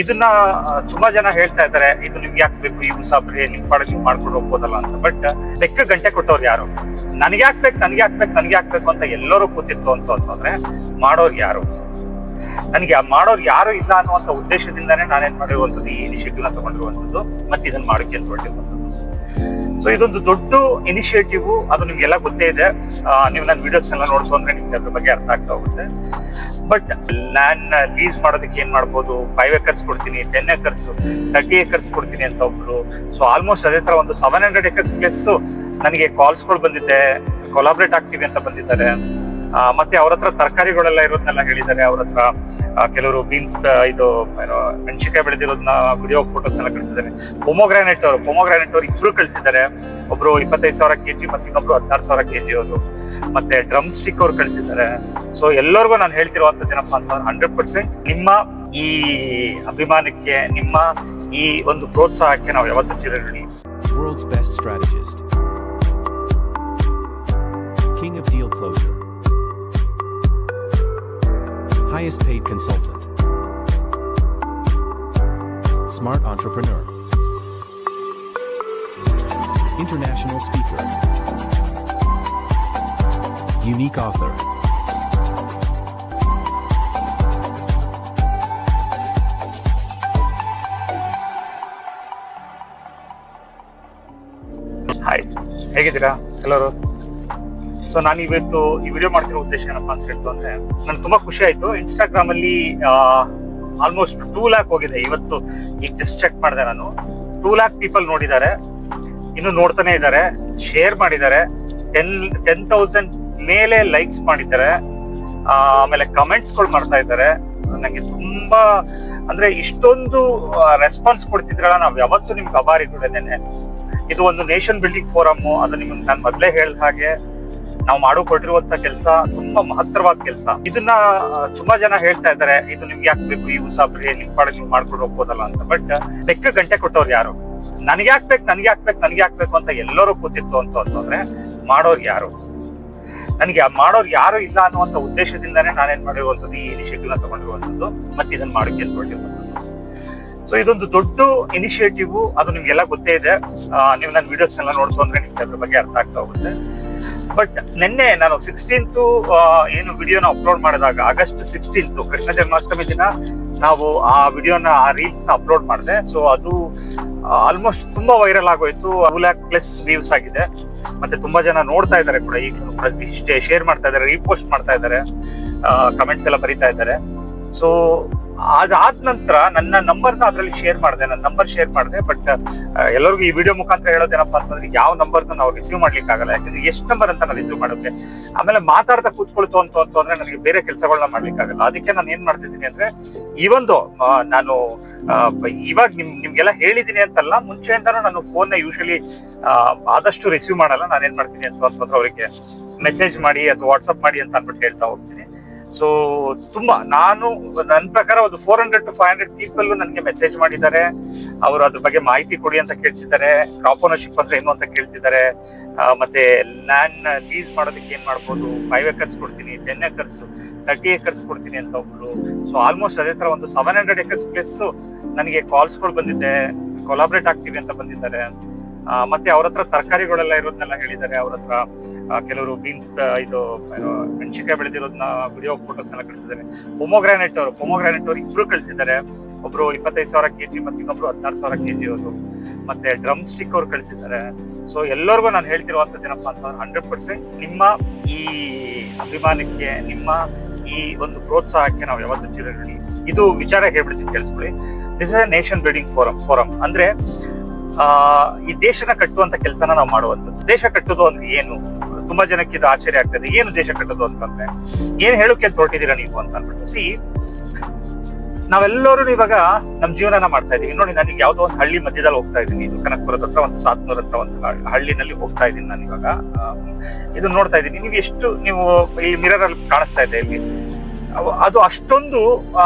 ಇದನ್ನ ತುಂಬಾ ಜನ ಹೇಳ್ತಾ ಇದ್ದಾರೆ, ಇದು ನಿಮ್ಗೆ ಯಾಕೆ ಬೇಕು, ಈ ಮುಸಾಫರಿ ನಿಮ್ ಪಾಡಿಗೆ ನೀವು ಮಾಡ್ಕೊಂಡು ಹೋಗ್ಬೋದಲ್ಲ ಅಂತ. ಬಟ್ ಬೆಕ್ಕ ಗಂಟೆ ಕೊಟ್ಟವ್ರು ಯಾರು? ನನ್ಗೆ ಹಾಕ್ಬೇಕು ಅಂತ ಎಲ್ಲರೂ ಕೂತಿತ್ತು ಅಂತಂದ್ರೆ ಮಾಡೋರು ಯಾರು? ನನಗೆ ಮಾಡೋರು ಯಾರು ಇಲ್ಲ ಅನ್ನುವಂತ ಉದ್ದೇಶದಿಂದಾನೇ ನಾನೇನ್ ಮಾಡಿರುವಂತದ್ದು, ಈ ಇನಿಷಿಯೇಟಿವ್ ನ ತಗೊಂಡಿರುವಂತದ್ದು, ಮತ್ತೆ ಇದನ್ನ ಮಾಡೋಕೆ ಅಂತ ಹೊರಟಿರುವಂತದ್ದು. ಸೊ ಇದೊಂದು ದೊಡ್ಡ ಇನಿಷಿಯೇಟಿವ್, ಅದು ನಿಮ್ಗೆಲ್ಲ ಗೊತ್ತೇ ಇದೆ. ನೀವು ನನ್ನ ವಿಡಿಯೋಸ್ ಎಲ್ಲ ನೋಡ್ಕೊಂಡ್ರೆ ನಿಮ್ಗೆ ಅದ್ರ ಬಗ್ಗೆ ಅರ್ಥ ಆಗ್ತಾ ಹೋಗುತ್ತೆ. ಬಟ್ ಲ್ಯಾಂಡ್ ಲೀಸ್ ಮಾಡೋದಕ್ಕೆ ಏನ್ ಮಾಡ್ಬೋದು, 5 acres ಕೊಡ್ತೀನಿ, 10 acres 30 acres ಕೊಡ್ತೀನಿ ಅಂತ ಒಬ್ರು. ಸೊ ಆಲ್ಮೋಸ್ಟ್ ಅದೇ ತರ ಒಂದು 700 acres ಪ್ಲಸ್ ನನಗೆ ಕಾಲ್ಸ್ಗಳು ಬಂದಿದೆ, ಕೊಲಾಬ್ರೇಟ್ ಆಗ್ತೀವಿ ಅಂತ ಬಂದಿದ್ದಾರೆ. ಮತ್ತೆ ಅವ್ರ ಹತ್ರ ತರಕಾರಿಗಳೆಲ್ಲ ಇರೋದನ್ನೆಲ್ಲ ಹೇಳಿದ್ದಾರೆ. ಅವ್ರ ಹತ್ರ ಕೆಲವರು ಬೀನ್ಸ್ ಇದು ಮೆಣಸಿನಕಾಯಿ ಬೆಳೆದಿರೋದನ್ನ ವಿಡಿಯೋ ಫೋಟೋಸ್ ಎಲ್ಲ ಕಳಿಸಿದ್ದಾರೆ. ಪೊಮೊಗ್ರಾನೆಟ್ ಅವ್ರು ಇಬ್ರು ಕಳಿಸಿದ್ದಾರೆ. ಒಬ್ರು 25,000 kg ಮತ್ತೆ ಇನ್ನೊಬ್ರು 16,000 kg ಅವರು. ಮತ್ತೆ ಡ್ರಮ್ ಸ್ಟಿಕ್ ಅವ್ರು ಕಳಿಸಿದ್ದಾರೆ. ಸೊ ಎಲ್ಲರಿಗೂ ನಾನು ಹೇಳ್ತಿರುವಂತದ್ದು ಏನಪ್ಪಾ ಅಂತ 100% ನಿಮ್ಮ ಈ ಅಭಿಮಾನಕ್ಕೆ, ನಿಮ್ಮ ಈ ಒಂದು ಪ್ರೋತ್ಸಾಹಕ್ಕೆ ನಾವು ಯಾವತ್ತೂ ಚಿರಋಣಿ. World's best strategist, king of deal closure, highest paid consultant, smart entrepreneur, international speaker, unique author, hi, ಹೇಗಿದ್ದೀರಾ ಎಲ್ಲರೂ? ಸೊ ನಾನು ಇವತ್ತು ಈ ವಿಡಿಯೋ ಮಾಡ್ತಿರೋ ಉದ್ದೇಶ ಏನಪ್ಪಾ ಅಂತ ಹೇಳ್ತು ಅಂದ್ರೆ, ನನ್ಗೆ ತುಂಬಾ ಖುಷಿ ಆಯ್ತು. ಇನ್ಸ್ಟಾಗ್ರಾಮ್ ಅಲ್ಲಿ ಆಲ್ಮೋಸ್ಟ್ 2 lakh ಹೋಗಿದೆ ಇವತ್ತು. ಈಗ ಜಸ್ಟ್ ಚೆಕ್ ಮಾಡಿದೆ ನಾನು, 2 lakh ಪೀಪಲ್ ನೋಡಿದ್ದಾರೆ, ಇನ್ನು ನೋಡ್ತಾನೆ ಇದ್ದಾರೆ, ಶೇರ್ ಮಾಡಿದ್ದಾರೆ, 10,000 ಮೇಲೆ ಲೈಕ್ಸ್ ಮಾಡಿದ್ದಾರೆ, ಆಮೇಲೆ ಕಮೆಂಟ್ಸ್ ಗಳು ಮಾಡ್ತಾ ಇದ್ದಾರೆ. ನಂಗೆ ತುಂಬಾ ಅಂದ್ರೆ ಇಷ್ಟೊಂದು ರೆಸ್ಪಾನ್ಸ್ ಕೊಡ್ತಿದ್ರಲ್ಲ, ನಾವ್ ಯಾವತ್ತೂ ನಿಮ್ಗೆ ಅಭಾರಿಗಳಿದ್ದೇನೆ. ಇದು ಒಂದು ನೇಷನ್ ಬಿಲ್ಡಿಂಗ್ ಫೋರಮ್. ಅದು ನಿಮ್ಗೆ ನಾನು ಮೊದ್ಲೇ ಹೇಳಿದ ಹಾಗೆ ನಾವು ಕೊಟ್ಟಿರುವಂತ ಕೆಲಸ ತುಂಬಾ ಮಹತ್ತರವಾದ ಕೆಲಸ. ಇದನ್ನ ತುಂಬಾ ಜನ ಹೇಳ್ತಾ ಇದ್ದಾರೆ, ಇದು ನಿಮ್ಗೆ ಯಾಕೆ ಬೇಕು, ಈ ಮುಸಾಫರಿ ನಿಮ್ ಪಾಡಿಗೆ ನೀವು ಮಾಡ್ಕೊಂಡು ಹೋಗ್ಬೋದಲ್ಲ ಅಂತ. ಬಟ್ ಬೆಕ್ಕ ಗಂಟೆ ಕೊಟ್ಟವ್ರು ಯಾರು? ನನ್ಗೆ ಹಾಕ್ಬೇಕು ಅಂತ ಎಲ್ಲರೂ ಕೂತಿತ್ತು ಅಂತಂದ್ರೆ ಮಾಡೋರು ಯಾರು? ನನಗೆ ಮಾಡೋರು ಯಾರು ಇಲ್ಲ ಅನ್ನುವಂತ ಉದ್ದೇಶದಿಂದಾನೇ ನಾನೇನ್ ಮಾಡಿರುವಂತದ್ದು, ಈ ಇನಿಷಿಯೇಟಿವ್ ನ ತಗೊಂಡಿರುವಂತದ್ದು, ಮತ್ತೆ ಇದನ್ನ ಮಾಡೋಕೆ ಅಂತ ಹೊರಟಿರುವಂತದ್ದು. ಸೊ ಇದೊಂದು ದೊಡ್ಡ ಇನಿಷಿಯೇಟಿವ್, ಅದು ನಿಮ್ಗೆಲ್ಲ ಗೊತ್ತೇ ಇದೆ. ನೀವು ನನ್ನ ವಿಡಿಯೋಸ್ ಎಲ್ಲ ನೋಡ್ಕೊಂಡ್ರೆ ನಿಮ್ಗೆ ಅದ್ರ ಬಗ್ಗೆ ಅರ್ಥ ಆಗ್ತಾ ಹೋಗುತ್ತೆ. ಬಟ್ ನಿನ್ನೆ ನಾನು 16th ಏನು ವಿಡಿಯೋನ ಅಪ್ಲೋಡ್ ಮಾಡಿದಾಗ, August 16th ಕೃಷ್ಣ ಜನ್ಮಾಷ್ಟಮಿ ದಿನ ನಾವು ಆ ವಿಡಿಯೋನ, ಆ ರೀಲ್ಸ್ ನ ಅಪ್ಲೋಡ್ ಮಾಡಿದೆ. ಸೊ ಅದು ಆಲ್ಮೋಸ್ಟ್ ತುಂಬಾ ವೈರಲ್ ಆಗೋಯ್ತು. 2 lakh ಪ್ಲಸ್ ವ್ಯೂಸ್ ಆಗಿದೆ. ಮತ್ತೆ ತುಂಬಾ ಜನ ನೋಡ್ತಾ ಇದ್ದಾರೆ ಕೂಡ, ಈಗ ಶೇರ್ ಮಾಡ್ತಾ ಇದ್ದಾರೆ, ರೀಪೋಸ್ಟ್ ಮಾಡ್ತಾ ಇದ್ದಾರೆ, ಕಮೆಂಟ್ಸ್ ಎಲ್ಲ ಬರೀತಾ ಇದ್ದಾರೆ. ಸೊ ಅದಾದ ನಂತರ ನನ್ನ ನಂಬರ್ನ ಅದ್ರಲ್ಲಿ ಶೇರ್ ಮಾಡಿದೆ. ಬಟ್ ಎಲ್ಲರಿಗೂ ಈ ವಿಡಿಯೋ ಮುಖಾಂತರ ಹೇಳೋದೇನಪ್ಪಾ ಅಂತಂದ್ರೆ, ಯಾವ ನಂಬರ್ನ ನಾವು ರಿಸೀವ್ ಮಾಡ್ಲಿಕ್ಕೆ ಆಗಲ್ಲ. ಯಾಕಂದ್ರೆ ಎಷ್ಟು ನಂಬರ್ ಅಂತ ನಾವು ರಿಸೀವ್ ಮಾಡೋಕೆ, ಆಮೇಲೆ ಮಾತಾಡ್ತಾ ಕೂತ್ಕೊಳ್ತು ಅಂತಂದ್ರೆ ನನಗೆ ಬೇರೆ ಕೆಲಸಗಳನ್ನ ಮಾಡ್ಲಿಕ್ಕೆ ಆಗಲ್ಲ. ಅದಕ್ಕೆ ನಾನು ಏನ್ ಮಾಡ್ತಿದ್ದೀನಿ ಅಂದ್ರೆ, ಇವೊಂದು ನಾನು ಇವಾಗ ನಿಮ್ಗೆಲ್ಲ ಹೇಳಿದೀನಿ ಅಂತಲ್ಲ, ಮುಂಚೆಯಿಂದಾನು ನಾನು ಫೋನ್ ನ ಯೂಶಲಿ ಆದಷ್ಟು ರಿಸೀವ್ ಮಾಡಲ್ಲ. ನಾನು ಏನ್ ಮಾಡ್ತೀನಿ ಅಂತಂದ್ರೆ, ಅವರಿಗೆ ಮೆಸೇಜ್ ಮಾಡಿ ಅಥವಾ ವಾಟ್ಸ್ಆಪ್ ಮಾಡಿ ಅಂತ ಅನ್ಬಿಟ್ಟು ಹೇಳ್ತಾ ಹೋಗ್ತೀನಿ. ಸೊ ತುಂಬಾ ನನ್ನ ಪ್ರಕಾರ ಒಂದು 400 to 500 ಪೀಪಲ್ ನನಗೆ ಮೆಸೇಜ್ ಮಾಡಿದ್ದಾರೆ. ಅವರು ಅದ್ರ ಬಗ್ಗೆ ಮಾಹಿತಿ ಕೊಡಿ ಅಂತ ಕೇಳ್ತಿದ್ದಾರೆ. ಕ್ರಾಪ್ ಓನರ್ಶಿಪ್ ಅಂದ್ರೆ ಏನು ಅಂತ ಕೇಳ್ತಿದ್ದಾರೆ. ಮತ್ತೆ ಲ್ಯಾಂಡ್ ಲೀಸ್ ಮಾಡೋದಕ್ಕೆ ಏನ್ ಮಾಡ್ಬೋದು, 5 acres ಕೊಡ್ತೀನಿ, 10 acres 30 acres ಕೊಡ್ತೀನಿ ಅಂತ ಒಬ್ರು. ಸೊ ಆಲ್ಮೋಸ್ಟ್ ಅದೇ ತರ ಒಂದು 700 acres ಪ್ಲಸ್ ನನಗೆ ಕಾಲ್ಸ್ಗಳು ಬಂದಿದೆ, ಕೊಲಾಬ್ರೇಟ್ ಆಗ್ತೀವಿ ಅಂತ ಬಂದಿದ್ದಾರೆ. ಮತ್ತೆ ಅವ್ರ ಹತ್ರ ತರಕಾರಿಗಳೆಲ್ಲ ಇರೋದನ್ನೆಲ್ಲ ಹೇಳಿದ್ದಾರೆ. ಅವ್ರ ಹತ್ರ ಕೆಲವರು ಬೀನ್ಸ್ ಇದು ಮೆಣಸಿನಕಾಯಿ ಬೆಳೆದಿರೋದನ್ನ ವಿಡಿಯೋ ಫೋಟೋಸ್ ಎಲ್ಲ ಕಳಿಸಿದ್ದಾರೆ. ಪೊಮೊಗ್ರಾನೆಟ್ ಅವ್ರು ಇಬ್ರು ಕಳಿಸಿದ್ದಾರೆ. ಒಬ್ರು 25,000 kg ಮತ್ತೆ ಇನ್ನೊಬ್ರು 16,000 kg ಅವರು. ಮತ್ತೆ ಡ್ರಮ್ ಸ್ಟಿಕ್ ಅವ್ರು ಕಳಿಸಿದ್ದಾರೆ. ಸೊ ಎಲ್ಲರಿಗೂ ನಾನು ಹೇಳ್ತಿರುವಂತದ್ದು ಏನಪ್ಪಾ ಅಂತ 100% ನಿಮ್ಮ ಈ ಅಭಿಮಾನಕ್ಕೆ, ನಿಮ್ಮ ಈ ಒಂದು ಪ್ರೋತ್ಸಾಹಕ್ಕೆ ನಾವು ಯಾವತ್ತೂ ಚಿರಋಣಿ. ಇದು ವಿಚಾರ ಹೇಳ್ಬಿಡ್ತೀನಿ, ಕೇಳಿಸ್ಕೊಳ್ಳಿ. This is a nation building forum ಅಂದ್ರೆ ಈ ದೇಶನ ಕಟ್ಟುವಂತ ಕೆಲಸನ ನಾವು ಮಾಡುವಂಥದ್ದು. ದೇಶ ಕಟ್ಟೋದು ಅಂದ್ರೆ ಏನು? ತುಂಬಾ ಜನಕ್ಕೆ ಇದು ಆಶ್ಚರ್ಯ ಆಗ್ತದೆ. ಏನು ದೇಶ ಕಟ್ಟೋದು ಅಂತಂದ್ರೆ, ಏನ್ ಹೇಳೋಕೆ ಹೊರಟಿದ್ದೀರಾ ನೀವು ಅಂತ ಅನ್ಬಿಟ್ಟು. ನಾವೆಲ್ಲರೂ ಇವಾಗ ನಮ್ ಜೀವನನ ಮಾಡ್ತಾ ಇದೀವಿ. ನೋಡಿ, ನನಗೆ ಯಾವ್ದೋ ಒಂದು ಹಳ್ಳಿ ಮಧ್ಯದಲ್ಲಿ ಹೋಗ್ತಾ ಇದ್ದೀನಿ. ಇದು ಕನಕಪುರದ ಹತ್ರ ಒಂದು 700 ಹತ್ರ ಒಂದು ಹಳ್ಳಿನಲ್ಲಿ ಹೋಗ್ತಾ ಇದ್ದೀನಿ ನಾನು ಇವಾಗ. ಇದನ್ನ ನೋಡ್ತಾ ಇದ್ದೀನಿ. ನೀವು ಈ ಮಿರರ್ ಅಲ್ಲಿ ಕಾಣಿಸ್ತಾ ಇದೆ ಇಲ್ಲಿ. ಅದು ಅಷ್ಟೊಂದು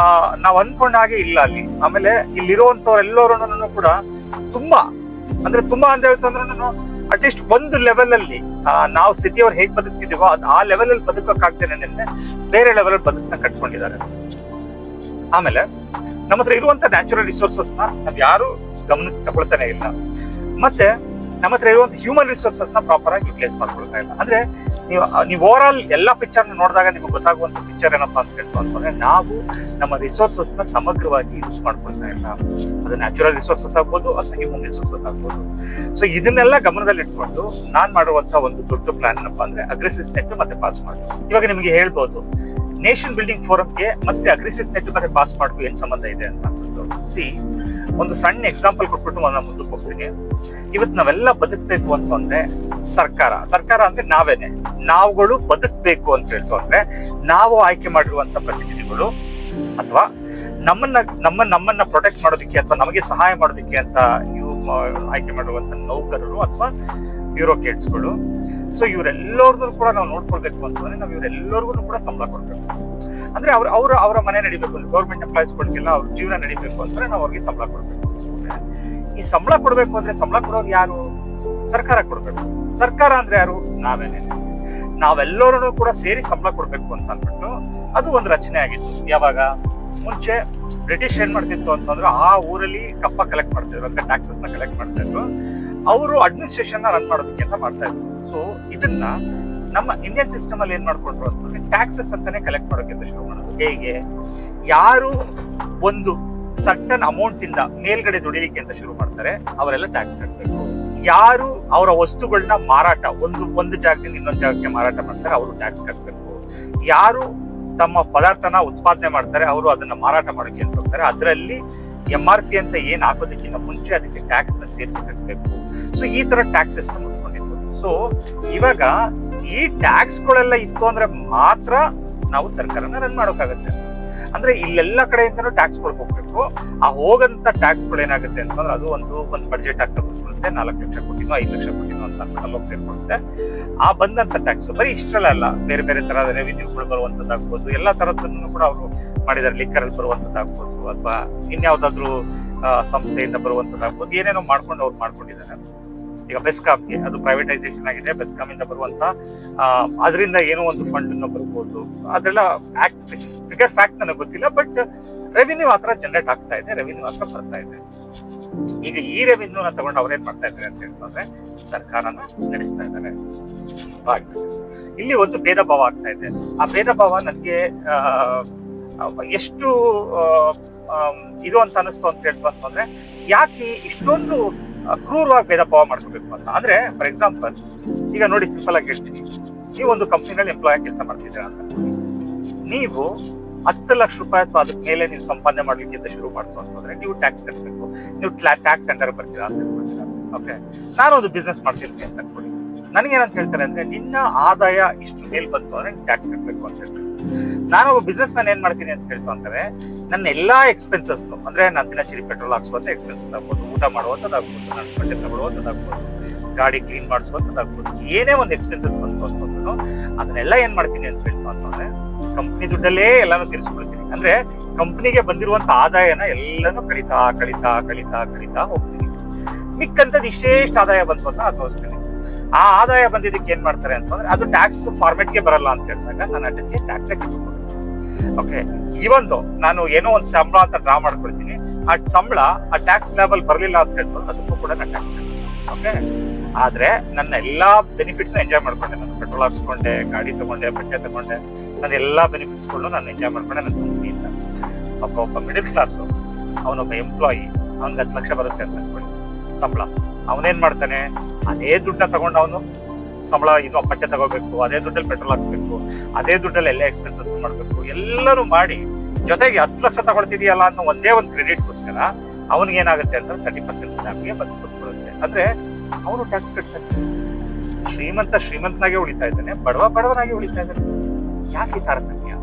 ನಾವ್ ಅನ್ಕೊಂಡ ಹಾಗೆ ಇಲ್ಲ ಅಲ್ಲಿ. ಆಮೇಲೆ ಇಲ್ಲಿರುವಂತವ್ರೆಲ್ಲರೂ ಕೂಡ ತುಂಬಾ ಅಂದ್ರೆ ಅಟ್ಲೀಸ್ಟ್ ಒಂದು ಲೆವೆಲ್ ಅಲ್ಲಿ ನಾವು ಸಿಟಿಯವ್ರು ಹೇಗ್ ಬದುಕ್ತಿದೀವೋ ಆ ಲೆವೆಲ್ ಅಲ್ಲಿ ಬದುಕಕ್ಕಾಗ್ತೇನೆ ಬೇರೆ ಲೆವೆಲ್ ಅಲ್ಲಿ ಬದುಕನ್ನ ಕಟ್ಕೊಂಡಿದ್ದಾರೆ. ಆಮೇಲೆ ನಮ್ಮ ಹತ್ರ ಇರುವಂತ ನ್ಯಾಚುರಲ್ ರಿಸೋರ್ಸಸ್ ನ ನಾವ್ ಯಾರು ಗಮನಕ್ಕೆ ತಗೊಳ್ತಾನೆ ಇಲ್ಲ. ಮತ್ತೆ ನಮ್ಮ ಹತ್ರ ಇರುವಂತ ಹ್ಯೂಮನ್ ರಿಸೋರ್ಸಸ್ ನ ಪ್ರಾಪರ್ ಆಗಿ ಯುಟಿಲೈಸ್ ಮಾಡ್ಕೊಳ್ತಾ ಇಲ್ಲ. ಅಂದ್ರೆ ನೀವು ಓವರ್ ಆಲ್ ಎಲ್ಲಾ ಪಿಕ್ಚರ್ ನೋಡಿದಾಗ ನಿಮ್ಗೆ ಗೊತ್ತಾಗುವಂತ ಪಿಕ್ಚರ್ ಏನಪ್ಪಾ ಅಂತ ಹೇಳ್ತು ಅಂತಂದ್ರೆ, ನಾವು ನಮ್ಮ ರಿಸೋರ್ಸಸ್ ನ ಸಮಗ್ರವಾಗಿ ಯೂಸ್ ಮಾಡ್ಕೊಳ್ತಾ ಇಲ್ಲ. ಅದು ನ್ಯಾಚುರಲ್ ರಿಸೋರ್ಸಸ್ ಆಗ್ಬೋದು ಅಥವಾ ಹ್ಯೂಮನ್ ರಿಸೋರ್ಸಸ್ ಆಗ್ಬೋದು. ಸೊ ಇದನ್ನೆಲ್ಲ ಗಮನದಲ್ಲಿ ಇಟ್ಕೊಂಡು ನಾನ್ ಮಾಡುವಂತ ಒಂದು ದೊಡ್ಡ ಪ್ಲಾನ್ ಏನಪ್ಪಾ ಅಂದ್ರೆ ಅಗ್ರೆಸಿವ್ ನೆಟ್ ಮತ್ತೆ ಪಾಸ್ ಮಾಡಿ. ಇವಾಗ ನಿಮ್ಗೆ ಹೇಳ್ಬೋದು ನೇಷನ್ ಬಿಲ್ಡಿಂಗ್ ಫೋರಮ್ಗೆ ಮತ್ತೆ ಅಗ್ರೆಸಿವ್ ನೆಟ್ ಮತ್ತೆ ಪಾಸ್ ಮಾಡ್ಕೊ ಏನ್ ಸಂಬಂಧ ಇದೆ ಅಂತ ಸಿ. ಒಂದು ಸಣ್ಣ ಎಕ್ಸಾಂಪಲ್ ಕೊಟ್ಬಿಟ್ಟು ನಾನು ಮುಂದಕ್ಕೆ ಹೋಗ್ತೀನಿ. ಇವತ್ತು ನಾವೆಲ್ಲ ಬದುಕಬೇಕು ಅಂತಂದ್ರೆ ಸರ್ಕಾರ ಅಂದ್ರೆ ನಾವುಗಳು ಬದುಕಬೇಕು ಅಂತ ಹೇಳ್ತು ಅಂದ್ರೆ ನಾವು ಆಯ್ಕೆ ಮಾಡಿರುವಂತ ಪ್ರತಿನಿಧಿಗಳು ಅಥವಾ ನಮ್ಮನ್ನ ಪ್ರೊಟೆಕ್ಟ್ ಮಾಡೋದಕ್ಕೆ ಅಥವಾ ನಮಗೆ ಸಹಾಯ ಮಾಡೋದಕ್ಕೆ ಅಂತ ಇವು ಆಯ್ಕೆ ಮಾಡಿರುವಂತ ನೌಕರರು ಅಥವಾ ಬ್ಯೂರೋಕ್ರೇಟ್ಸ್ಗಳು. ಸೊ ಇವರೆಲ್ಲರಿಗೂ ಕೂಡ ನಾವು ನೋಡ್ಕೊಳ್ಬೇಕು ಅಂತಂದ್ರೆ ನಾವು ಇವರೆಲ್ಲರಿಗೂ ಕೂಡ ಸಂಬಳ ಕೊಡ್ಬೇಕು. ಅಂದ್ರೆ ಅವರ ಮನೆ ನಡಿಬೇಕು, ಗೌರ್ಮೆಂಟ್ ಎಂಪ್ಲಾಯೀಸ್ಗಳಿಗೆಲ್ಲ ಅವ್ರ ಜೀವನ ನಡಿಬೇಕು ಅಂದ್ರೆ ನಾವು ಅವ್ರಿಗೆ ಸಂಬಳ ಕೊಡ್ಬೇಕು. ಈ ಸಂಬಳ ಕೊಡ್ಬೇಕು ಅಂದ್ರೆ ಸಂಬಳ ಕೊಡೋರು ಯಾರು? ಸರ್ಕಾರ ಕೊಡ್ಬೇಕು. ಸರ್ಕಾರ ಅಂದ್ರೆ ಯಾರು? ನಾವೆಲ್ಲರೂ ಕೂಡ ಸೇರಿ ಸಂಬಳ ಕೊಡ್ಬೇಕು ಅಂತ ಅಂದ್ಬಿಟ್ಟು ಅದು ಒಂದು ರಚನೆ ಆಗಿತ್ತು. ಯಾವಾಗ? ಮುಂಚೆ ಬ್ರಿಟಿಷ್ ಏನ್ ಮಾಡ್ತಿತ್ತು ಅಂತಂದ್ರೆ ಆ ಊರಲ್ಲಿ ಕಪ್ಪ ಕಲೆಕ್ಟ್ ಮಾಡ್ತಿದ್ರು, ಅಂದ್ರೆ ಟ್ಯಾಕ್ಸಸ್ ನ ಕಲೆಕ್ಟ್ ಮಾಡ್ತಾ ಇದ್ರು. ಅವರು ಅಡ್ಮಿನಿಸ್ಟ್ರೇಷನ್ ನ ರನ್ ಮಾಡೋದಕ್ಕೆ ಅಂತ ಮಾಡ್ತಾ ಇದ್ರು. ಸೊ ಇದನ್ನ ನಮ್ಮ ಇಂಡಿಯನ್ ಸಿಸ್ಟಮ್ ಅಲ್ಲಿ ಏನ್ ಮಾಡ್ಕೊಂಡ್ರು ಅಂತಂದ್ರೆ ಟ್ಯಾಕ್ಸಸ್ ಅಂತಾನೆ ಕಲೆಕ್ಟ್ ಮಾಡೋಕೆ ಶುರು ಮಾಡೋದು. ಹೇಗೆ? ಯಾರು ಒಂದು ಸರ್ಟನ್ ಅಮೌಂಟ್ ಇಂದ ಮೇಲ್ಗಡೆ ದುಡಿಲಿಕ್ಕೆ ಅಂತ ಶುರು ಮಾಡ್ತಾರೆ ಅವರೆಲ್ಲ ಟ್ಯಾಕ್ಸ್ ಕಟ್ಟಬೇಕು. ಯಾರು ಅವರ ವಸ್ತುಗಳನ್ನ ಮಾರಾಟ ಒಂದು ಜಾಗದಿಂದ ಇನ್ನೊಂದು ಜಾಗಕ್ಕೆ ಮಾರಾಟ ಮಾಡ್ತಾರೆ ಅವರು ಟ್ಯಾಕ್ಸ್ ಕಟ್ಟಬೇಕು. ಯಾರು ತಮ್ಮ ಪದಾರ್ಥನ ಉತ್ಪಾದನೆ ಮಾಡ್ತಾರೆ ಅವರು ಅದನ್ನ ಮಾರಾಟ ಮಾಡೋಕೆ ಅಂತ ಹೋಗ್ತಾರೆ, ಅದರಲ್ಲಿ MRP ಅಂತ ಏನ್ ಹಾಕೋದಕ್ಕಿಂತ ಮುಂಚೆ ಅದಕ್ಕೆ ಟ್ಯಾಕ್ಸ್ ನ ಸೇರಿಸಿ ಕಟ್ಟಬೇಕು. ಸೊ ಈ ತರ ಟ್ಯಾಕ್ಸಸ್ ನ ಮುಟ್ಕೊಂಡಿತ್ತು. ಸೊ ಇವಾಗ ಈ ಟ್ಯಾಕ್ಸ್ ಗಳೆಲ್ಲ ಇತ್ತು ಅಂದ್ರೆ ಮಾತ್ರ ನಾವು ಸರ್ಕಾರನ ರನ್ ಮಾಡೋಕ್ಕಾಗತ್ತೆ. ಅಂದ್ರೆ ಇಲ್ಲೆಲ್ಲ ಕಡೆಯಿಂದನೂ ಟ್ಯಾಕ್ಸ್ ಗಳು ಹೋಗ್ಬೇಕು. ಆ ಹೋಗಂತ ಟ್ಯಾಕ್ಸ್ ಗಳು ಏನಾಗುತ್ತೆ ಅಂತಂದ್ರೆ ಅದು ಒಂದು ಬಡ್ಜೆಟ್ ಆಗ್ತಾ ಬಂದ್ಬಿಡುತ್ತೆ. 4 ಲಕ್ಷ ಕೊಟ್ಟಿನೋ 5 ಲಕ್ಷ ಕೊಟ್ಟಿನೋ ಅಂತ ಅಲ್ಲೋಗಿ ಸೇರ್ಕೊಳುತ್ತೆ. ಆ ಬಂದಂತ ಟ್ಯಾಕ್ಸ್ ಬರೀ ಇಷ್ಟರಲ್ಲ ಅಲ್ಲ, ಬೇರೆ ಬೇರೆ ತರಹದ ರೆವಿನ್ಯೂಗಳು ಬರುವಂತದ್ದಾಗ್ಬೋದು, ಎಲ್ಲಾ ತರದನ್ನು ಕೂಡ ಅವರು ಮಾಡಿದಾರೆ. ಲಿಕ್ಕರ್ ಅಲ್ಲಿ ಬರುವಂತದ್ದಾಗ್ಬೋದು ಅಥವಾ ಇನ್ಯಾವ್ದಾದ್ರು ಸಂಸ್ಥೆಯಿಂದ ಬರುವಂತದ್ದಾಗ್ಬೋದು, ಏನೇನೋ ಮಾಡ್ಕೊಂಡು ಅವ್ರು ಮಾಡ್ಕೊಂಡಿದ್ದಾರೆ. ಈಗ ಬೆಸ್ಕಾಂಗೆ ಅದು ಪ್ರೈವೇಟೈಸೇಷನ್ ಆಗಿದೆ. ಬೆಸ್ಕಾಂ ಇಂದ ಬರುವಂತ ಅದರಿಂದ ಏನೋ ಒಂದು ಫಂಡ್ ಬರ್ಬೋದು. ಅದೆಲ್ಲ ಫಿಗರ್ ಫ್ಯಾಕ್ಟ್ ನನಗೆ ಗೊತ್ತಿಲ್ಲ, ಬಟ್ ರೆವಿನ್ಯೂ ಮಾತ್ರ ಜನರೇಟ್ ಆಗ್ತಾ ಇದೆ, ರೆವಿನ್ಯೂ ಮಾತ್ರ ಬರ್ತಾ ಇದೆ. ಈಗ ಈ ರೆವಿನ್ಯೂನ ತಗೊಂಡು ಅವ್ರೇನ್ ಮಾಡ್ತಾ ಇದ್ದಾರೆ ಅಂತ ಹೇಳಿದ್ರೆ ಸರ್ಕಾರನ ನಡೆಸ್ತಾ ಇದ್ದಾರೆ. ಬಟ್ ಇಲ್ಲಿ ಒಂದು ಭೇದ ಭಾವ ಆಗ್ತಾ ಇದೆ. ಆ ಭೇದ ಭಾವ ನನಗೆ ಎಷ್ಟು ಇದು ಅಂತ ಅನಿಸ್ತು ಅಂತ ಹೇಳ್ತು ಅಂತಂದ್ರೆ, ಯಾಕೆ ಇಷ್ಟೊಂದು ಕ್ರೂರವಾಗಿ ಭೇದ ಭಾವ ಮಾಡ್ಕೋಬೇಕು ಅಂತ. ಅಂದ್ರೆ ಫಾರ್ ಎಕ್ಸಾಂಪಲ್ ಈಗ ನೋಡಿ, ಸಿಂಪಲ್ ಆಗಿ ಹೇಳ್ತೀನಿ, ನೀವು ಒಂದು ಕಂಪ್ನಿನಲ್ಲಿ ಎಂಪ್ಲಾಯ್ ಕೆಲಸ ಮಾಡ್ತಿದ್ದೀರಾ ಅಂತ, ನೀವು 10 ಲಕ್ಷ ರೂಪಾಯಿ ಅಥವಾ ಅದಕ್ಕೆ ಮೇಲೆ ನೀವು ಸಂಪಾದನೆ ಮಾಡ್ಲಿಕ್ಕೆ ಅಂತ ಶುರು ಮಾಡ್ತು ಅಂತಂದ್ರೆ ನೀವು ಟ್ಯಾಕ್ಸ್ ಕಟ್ಟಬೇಕು. ನೀವು ಟ್ಯಾಕ್ಸ್ ಸೆಂಟರ್ ಬರ್ತೀರಾ ಅಂತ ಹೇಳ್ಕೊಳ್ತೀರಾ. ಓಕೆ, ನಾನು ಒಂದು ಬಿಸ್ನೆಸ್ ಮಾಡ್ತಿರ್ತೀನಿ ಅಂತ ಅನ್ಕೊಳ್ಳಿ. ನನಗೇನಂತ ಹೇಳ್ತಾರೆ ಅಂದ್ರೆ, ನಿನ್ನ ಆದಾಯ ಇಷ್ಟು ಮೇಲ್ ಬಂತು ಅಂದ್ರೆ ಟ್ಯಾಕ್ಸ್ ಕಟ್ಟಬೇಕು ಅಂತ ಹೇಳ್ತಾರೆ. ನಾನು ಒಬ್ಬ ಬಿಸ್ನೆಸ್ ಮ್ಯಾನ್ ಏನ್ ಮಾಡ್ತೀನಿ ಅಂತ ಹೇಳ್ತು ಅಂದ್ರೆ, ನನ್ನ ಎಲ್ಲಾ ಎಕ್ಸ್ಪೆನ್ಸಸ್ ಅಂದ್ರೆ ನಾನು ದಿನಚರಿ ಪೆಟ್ರೋಲ್ ಹಾಕ್ಸುವಂತ ಎಕ್ಸ್ಪೆನ್ಸಸ್ ಆಗ್ಬೋದು, ಊಟ ಮಾಡುವಂತದ್ದಾಗ್ಬೋದು, ನನ್ನ ಬಟ್ಟೆ ತಗೊಳ್ಳುವಂತದ್ದಾಗ್ಬೋದು, ಗಾಡಿ ಕ್ಲೀನ್ ಮಾಡಿಸುವಂತದ್ದಾಗ್ಬೋದು, ಏನೇ ಒಂದು ಎಕ್ಸ್ಪೆನ್ಸಸ್ ಬಂತು ಅಂತಂದ್ರು ಅದನ್ನೆಲ್ಲ ಏನ್ ಮಾಡ್ತೀನಿ ಅಂತ ಹೇಳ್ತು ಅಂತಂದ್ರೆ ಕಂಪ್ನಿ ದುಡ್ಡಲ್ಲೇ ಎಲ್ಲಾನು ತೀರಿಸ್ಕೊಳ್ತೀನಿ. ಅಂದ್ರೆ ಕಂಪ್ನಿಗೆ ಬಂದಿರುವಂತ ಆದಾಯನ ಎಲ್ಲಾನು ಕಡಿತಾ ಕಡಿತಾ ಕಡಿತಾ ಕಡಿತಾ ಹೋಗ್ತೀನಿ. ಮಿಕ್ಕಂತದ್ದು ಇಷ್ಟೇಷ್ಟು ಆದಾಯ ಬಂತು ಅಂತ ತೋರಿಸ್ತೀನಿ. ಆ ಆದಾಯ ಬಂದಿದ್ದಕ್ಕೆ ಏನ್ ಮಾಡ್ತಾರೆ ಅಂತಂದ್ರೆ ಅದು ಟ್ಯಾಕ್ಸ್ ಫಾರ್ಮೆಟ್ಗೆ ಬರಲ್ಲ ಅಂತ ಹೇಳಿದಾಗ ನಾನು ಅದಕ್ಕೆ ಟ್ಯಾಕ್ಸ್ ಕಟ್ಟಬೇಕು. ಓಕೆ, ಇವೊಂದು ನಾನು ಏನೋ ಒಂದು ಸಂಬಳ ಅಂತ ಡ್ರಾ ಮಾಡ್ಕೊಳ್ತೀನಿ. ಆ ಸಂಬಳ ಆ ಟ್ಯಾಕ್ಸ್ ಲೆವೆಲ್ ಬರ್ಲಿಲ್ಲ ಅಂತ ಹೇಳ್ತಾರೆ, ಅದಕ್ಕೂ ಕೂಡ ನಾನು ಟ್ಯಾಕ್ಸ್ ಕಟ್ತೀನಿ. ಓಕೆ, ಆದ್ರೆ ನನ್ನ ಎಲ್ಲಾ ಬೆನಿಫಿಟ್ಸ್ ಎಂಜಾಯ್ ಮಾಡ್ಕೊಂಡೆ. ನಾನು ಪೆಟ್ರೋಲ್ ಹಾಕ್ಸ್ಕೊಂಡೆ, ಗಾಡಿ ತಗೊಂಡೆ, ಬಟ್ಟೆ ತಗೊಂಡೆ, ನನ್ನ ಎಲ್ಲಾ ಬೆನಿಫಿಟ್ಸ್ ಗಳು ನಾನು ಎಂಜಾಯ್ ಮಾಡ್ಕೊಂಡೆ ನನ್ನ ಕಂಪ್ನಿಯಿಂದ. ಒಬ್ಬ ಮಿಡಲ್ ಕ್ಲಾಸ್ ಅವನೊಬ್ಬ ಎಂಪ್ಲಾಯಿ, ಅವ್ನಿಗೆ 10 ಲಕ್ಷ ಬರುತ್ತೆ ಅಂತ ಅನ್ಕೊಳ್ಳಿ ಸಂಬಳ. ಅವನೇನ್ ಮಾಡ್ತಾನೆ, ಅದೇ ದುಡ್ಡನ್ನ ತಗೊಂಡು ಅವನು ಸಂಬಳ ಇದು ಬಟ್ಟೆ ತಗೋಬೇಕು, ಅದೇ ದುಡ್ಡಲ್ಲಿ ಪೆಟ್ರೋಲ್ ಹಾಕ್ಸ್ಬೇಕು, ಅದೇ ದುಡ್ಡಲ್ಲಿ ಎಲ್ಲ ಎಕ್ಸ್ಪೆನ್ಸಸ್ ಮಾಡ್ಬೇಕು, ಎಲ್ಲರೂ ಮಾಡಿ ಜೊತೆಗೆ 10 ಲಕ್ಷ ತಗೊಳ್ತಿದೆಯಲ್ಲ ಅನ್ನೋ ಒಂದೇ ಒಂದು ಕ್ರೆಡಿಟ್ಗೋಸ್ಕರ ಅವನಿಗೆ ಏನಾಗುತ್ತೆ ಅಂತ 30% ನಮಗೆ ಬಂದು ಕೊಟ್ಬಿಡುತ್ತೆ. ಅಂದ್ರೆ ಅವನು ಟ್ಯಾಕ್ಸ್ ಕಟ್ತಾನೆ. ಶ್ರೀಮಂತನಾಗೆ ಉಳಿತಾ ಇದ್ದಾನೆ, ಬಡವನಾಗೆ ಉಳಿತಾ ಇದ್ದಾನೆ. ಯಾಕೆ ತಾರತಮ್ಯ?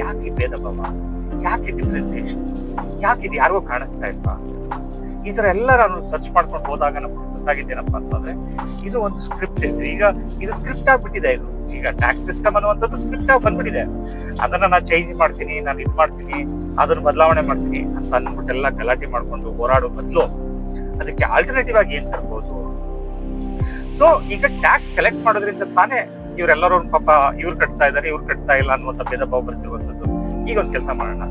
ಯಾಕೆ ಭೇದ ಭಾವ? ಯಾಕೆ ಡಿಫ್ರೆನ್ಸಿಯೇಷನ್? ಯಾಕೆ ಇದು ಯಾರಿಗೂ ಕಾಣಿಸ್ತಾ ಇಲ್ವಾ? ಈ ತರ ಎಲ್ಲ ನಾನು ಸರ್ಚ್ ಮಾಡ್ಕೊಂಡು ಹೋದಾಗ ನಮ್ಗೆ ಗೊತ್ತಾಗಿದ್ದೇನಪ್ಪ ಅಂತಂದ್ರೆ, ಇದು ಒಂದು ಸ್ಕ್ರಿಪ್ಟ್ ಇದೆ. ಈಗ ಇದು ಸ್ಕ್ರಿಪ್ಟ್ ಆಗ್ಬಿಟ್ಟಿದೆ. ಈಗ ಟ್ಯಾಕ್ಸ್ ಸಿಸ್ಟಮ್ ಅನ್ನುವಂಥದ್ದು ಸ್ಕ್ರಿಪ್ಟ್ ಆಗಿ ಬಂದ್ಬಿಟ್ಟಿದೆ. ಅದನ್ನ ನಾನು ಚೇಂಜ್ ಮಾಡ್ತೀನಿ, ನಾನು ಇದು ಮಾಡ್ತೀನಿ, ಅದನ್ನ ಬದಲಾವಣೆ ಮಾಡ್ತೀನಿ ಅಂತ ಅಂದ್ಬಿಟ್ಟೆಲ್ಲ ಗಲಾಟೆ ಮಾಡ್ಕೊಂಡು ಹೋರಾಡೋ ಬದಲು ಅದಕ್ಕೆ ಆಲ್ಟರ್ನೇಟಿವ್ ಆಗಿ ಏನ್ ತರ್ಬೋದು? ಸೊ ಈಗ ಟ್ಯಾಕ್ಸ್ ಕಲೆಕ್ಟ್ ಮಾಡೋದ್ರಿಂದ ತಾನೇ ಇವರೆಲ್ಲರೂ ಪಾಪ ಇವ್ರು ಕಟ್ತಾ ಇದ್ದಾರೆ, ಇವ್ರು ಕಟ್ತಾ ಇಲ್ಲ ಅನ್ನುವಂಥ ಭೇದ ಭಾವ ಬರ್ತಿರುವಂಥದ್ದು. ಈಗ ಒಂದ್ ಕೆಲಸ ಮಾಡೋಣ,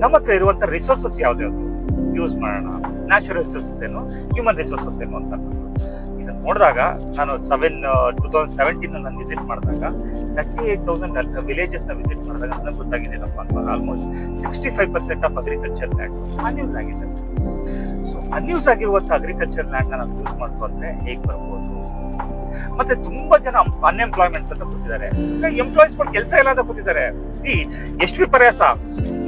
ನಮ್ಮ ಹತ್ರ ಇರುವಂತ ರಿಸೋರ್ಸಸ್ ಯಾವ್ದು ಯೂಸ್ ಮಾಡೋಣ. ನ್ಯಾಚುರಲ್ ರಿಸೋರ್ಸಸ್ ಏನು, ಹ್ಯೂಮನ್ ರಿಸೋರ್ಸಸ್ ಏನು ಅಂತ ಇದನ್ನ ನೋಡಿದಾಗ ನಾನು 2017 ನಾನು ವಿಸಿಟ್ ಮಾಡಿದಾಗ 38,000 ವಿಲೇಜಸ್ ನ ವಿಸಿಟ್ ಮಾಡಿದಾಗ ನನಗೆ ಗೊತ್ತಾಗಿದೆನಪ್ಪ ಅಂತ almost 65% of agriculture land unused ಆಗಿದೆ. ಸೊ ಅನ್ಯೂಸ್ ಆಗಿರುವಂತ ಅಗ್ರಿಕಲ್ಚರ್ ಲ್ಯಾಂಡ್ ನಾನು ಯೂಸ್ ಮಾಡ್ಕೊಂಡ್ರೆ ಹೇಗ್ ಬರ್ಬೋದು? ಮತ್ತೆ ತುಂಬಾ ಜನ ಅನ್ಎಂಪ್ಲಾಯ್ಮೆಂಟ್ಸ್ ಅಂತ ಕೂತಿದ್ದಾರೆ, ಎಂಪ್ಲಾಯ್ಸ್ ಕೆಲಸ ಇಲ್ಲ ಅಂತ ಕೂತಿದ್ದಾರೆ. ಎಷ್ಟು ವಿಪರ್ಯಾಸ,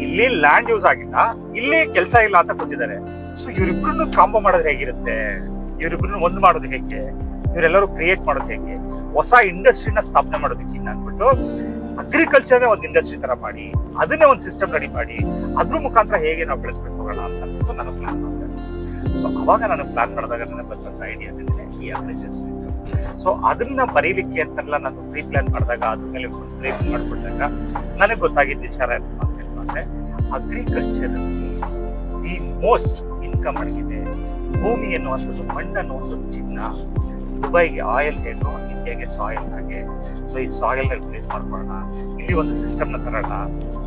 ಇಲ್ಲಿ ಲ್ಯಾಂಡ್ ಯೂಸ್ ಆಗಿಲ್ಲ, ಇಲ್ಲಿ ಕೆಲಸ ಇಲ್ಲ ಅಂತ ಕೂತಿದ್ದಾರೆ. ಸೊ ಇವರಿಬ್ರು ಕಾಂಬೋ ಮಾಡೋದು ಹೇಗಿರುತ್ತೆ? ಇವರಿಬ್ರು ಒಂದು ಮಾಡೋದು ಹೇಗೆ? ಇವರೆಲ್ಲರೂ ಕ್ರಿಯೇಟ್ ಮಾಡೋದು ಹೇಗೆ? ಹೊಸ ಇಂಡಸ್ಟ್ರಿನ ಸ್ಥಾಪನೆ ಮಾಡೋದಕ್ಕೆ ಅಂದ್ಬಿಟ್ಟು ಅಗ್ರಿಕಲ್ಚರ್ ಒಂದು ಇಂಡಸ್ಟ್ರಿ ತರ ಮಾಡಿ, ಅದನ್ನೇ ಒಂದು ಸಿಸ್ಟಮ್ ರೆಡಿ ಮಾಡಿ, ಅದ್ರ ಮುಖಾಂತರ ಹೇಗೆ ನಾವು ಬೆಳೆಸ್ಬೇಕು ಹೋಗೋಣ ಅಂತ ನಾನು ಪ್ಲಾನ್ ಮಾಡಿದೆ. ಸೊ ಅವಾಗ ನಾನು ಪ್ಲಾನ್ ಮಾಡಿದಾಗ ನನಗೆ ಬಂದಂತ ಐಡಿಯಾ ಈ ಅಗ್ರಿಸಿಸ್. ಸೊ ಅದನ್ನ ಬರೀಲಿಕ್ಕೆ ಅಂತೆಲ್ಲ ನಾನು ಪ್ರೀ ಪ್ಲಾನ್ ಮಾಡಿದಾಗ ಅದ್ರ ಮೇಲೆ ಪ್ಲೇಸ್ ಮಾಡ್ಕೊಂಡಾಗ ನನಗೆ ಗೊತ್ತಾಗಿದ್ದ ವಿಚಾರ ಅಂದ್ರೆ ಅಗ್ರಿಕಲ್ಚರ್ ದಿ ಮೋಸ್ಟ್ ಇನ್ಕಮ್ ಆಗಿದೆ. ಭೂಮಿ ಎನ್ನುವಂಥದ್ದು ಮಣ್ಣು ಅನ್ನುವಂಥದ್ದು ಚಿನ್ನ. ದುಬೈಗೆ ಆಯಿಲ್ ಹೇಗೋ ಇಂಡಿಯಾಗೆ ಸಾಯಿಲ್ ಹಾಗೆ. ಸೊ ಈ ಸಾಯಿಲ್ ರಿಪ್ಲೇಸ್ ಮಾಡ್ಕೊಳ್ಳೋಣ, ಇಲ್ಲಿ ಒಂದು ಸಿಸ್ಟಮ್ ನ ತರೋಣ,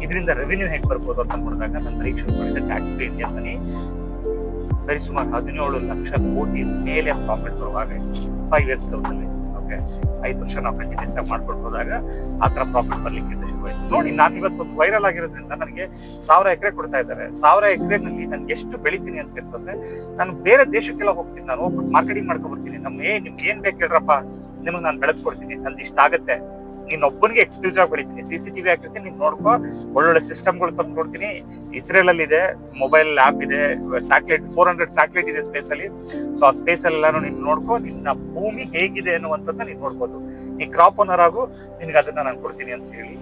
ಇದರಿಂದ ರೆವಿನ್ಯೂ ಹೇಗೆ ಬರ್ಬೋದು ಅಂತ ನೋಡಿದಾಗ ನಾನು ಪರೀಕ್ಷೆ ಮಾಡಿದೆ. ಟ್ಯಾಕ್ಸ್ ಫ್ರೀ ಇಂಡಿಯಾ ಮನಿ ಸರಿ ಸುಮಾರು 17 ಲಕ್ಷ ಕೋಟಿ ಮೇಲೆ ಪ್ರಾಫಿಟ್ ಬರುವಾಗ 5 years ಅಲ್ಲಿ. ಓಕೆ, 5 ವರ್ಷ ನಾವು ಕಂಟಿನ್ಯೂಸ್ ಆಗಿ ಮಾಡ್ಕೊಂಡು ಹೋದಾಗ ಆ ತರ ಪ್ರಾಫಿಟ್ ಬರ್ಲಿಕ್ಕೆ ಶುರುವಾಯಿತು. ನೋಡಿ, ನಾನು ಇವತ್ತು ವೈರಲ್ ಆಗಿರೋದ್ರಿಂದ ನನಗೆ 1000 ಎಕರೆ ಕೊಡ್ತಾ ಇದ್ದಾರೆ. 1000 ಎಕರೆನಲ್ಲಿ ನಾನು ಎಷ್ಟು ಬೆಳಿತೀನಿ ಅಂತ ಹೇಳ್ತಂದ್ರೆ, ನಾನು ಬೇರೆ ದೇಶಕ್ಕೆಲ್ಲ ಹೋಗ್ತೀನಿ, ನಾನು ಹೋಗ್ಬಿಟ್ಟು ಮಾರ್ಕೆಟಿಂಗ್ ಮಾಡ್ಕೊಂಡ್ ಬರ್ತೀನಿ. ನಿಮ್ಗೆ ಏನ್ ಬೇಕು ಹೇಳ್ರಪ್ಪ, ನಿಮ್ಗೆ ನಾನು ಬೆಳೆದ್ ಕೊಡ್ತೀನಿ, ನಂದು ಇಷ್ಟ ಆಗುತ್ತೆ, ನೀನ್ ಒಬ್ಬನಿಗೆ ಎಕ್ಸ್ಕ್ಲೂಸಿವ್ ಆಗಿ ಬೆಳಿತೀನಿ, CCTV ಹಾಕಿರ್ತೀನಿ, ನೀನ್ ನೋಡ್ಕೋ, ಒಳ್ಳೊಳ್ಳೆ ಸಿಸ್ಟಮ್ಗಳು ತಂದು ಕೊಡ್ತೀನಿ. ಇಸ್ರೇಲ್ ಅಲ್ಲಿ ಇದೆ, ಮೊಬೈಲ್ ಆಪ್ ಇದೆ, ಸ್ಯಾಟಲೈಟ್ 400 ಸ್ಯಾಟಲೈಟ್ ಇದೆ ಸ್ಪೇಸ್ ಅಲ್ಲಿ. ಸೊ ಆ ಸ್ಪೇಸ್ ಅಲ್ಲೆಲ್ಲಾನು ನೀನ್ ನೋಡ್ಕೋ, ನಿನ್ನ ಭೂಮಿ ಹೇಗಿದೆ ಅನ್ನುವಂಥದ್ದು ನೀನ್ ನೋಡ್ಬೋದು. ನೀ ಕ್ರಾಪ್ ಓನರ್ ಆಗು, ನಿನ್ಗೆ ಅದನ್ನ ನಾನು ಕೊಡ್ತೀನಿ ಅಂತ ಹೇಳಿ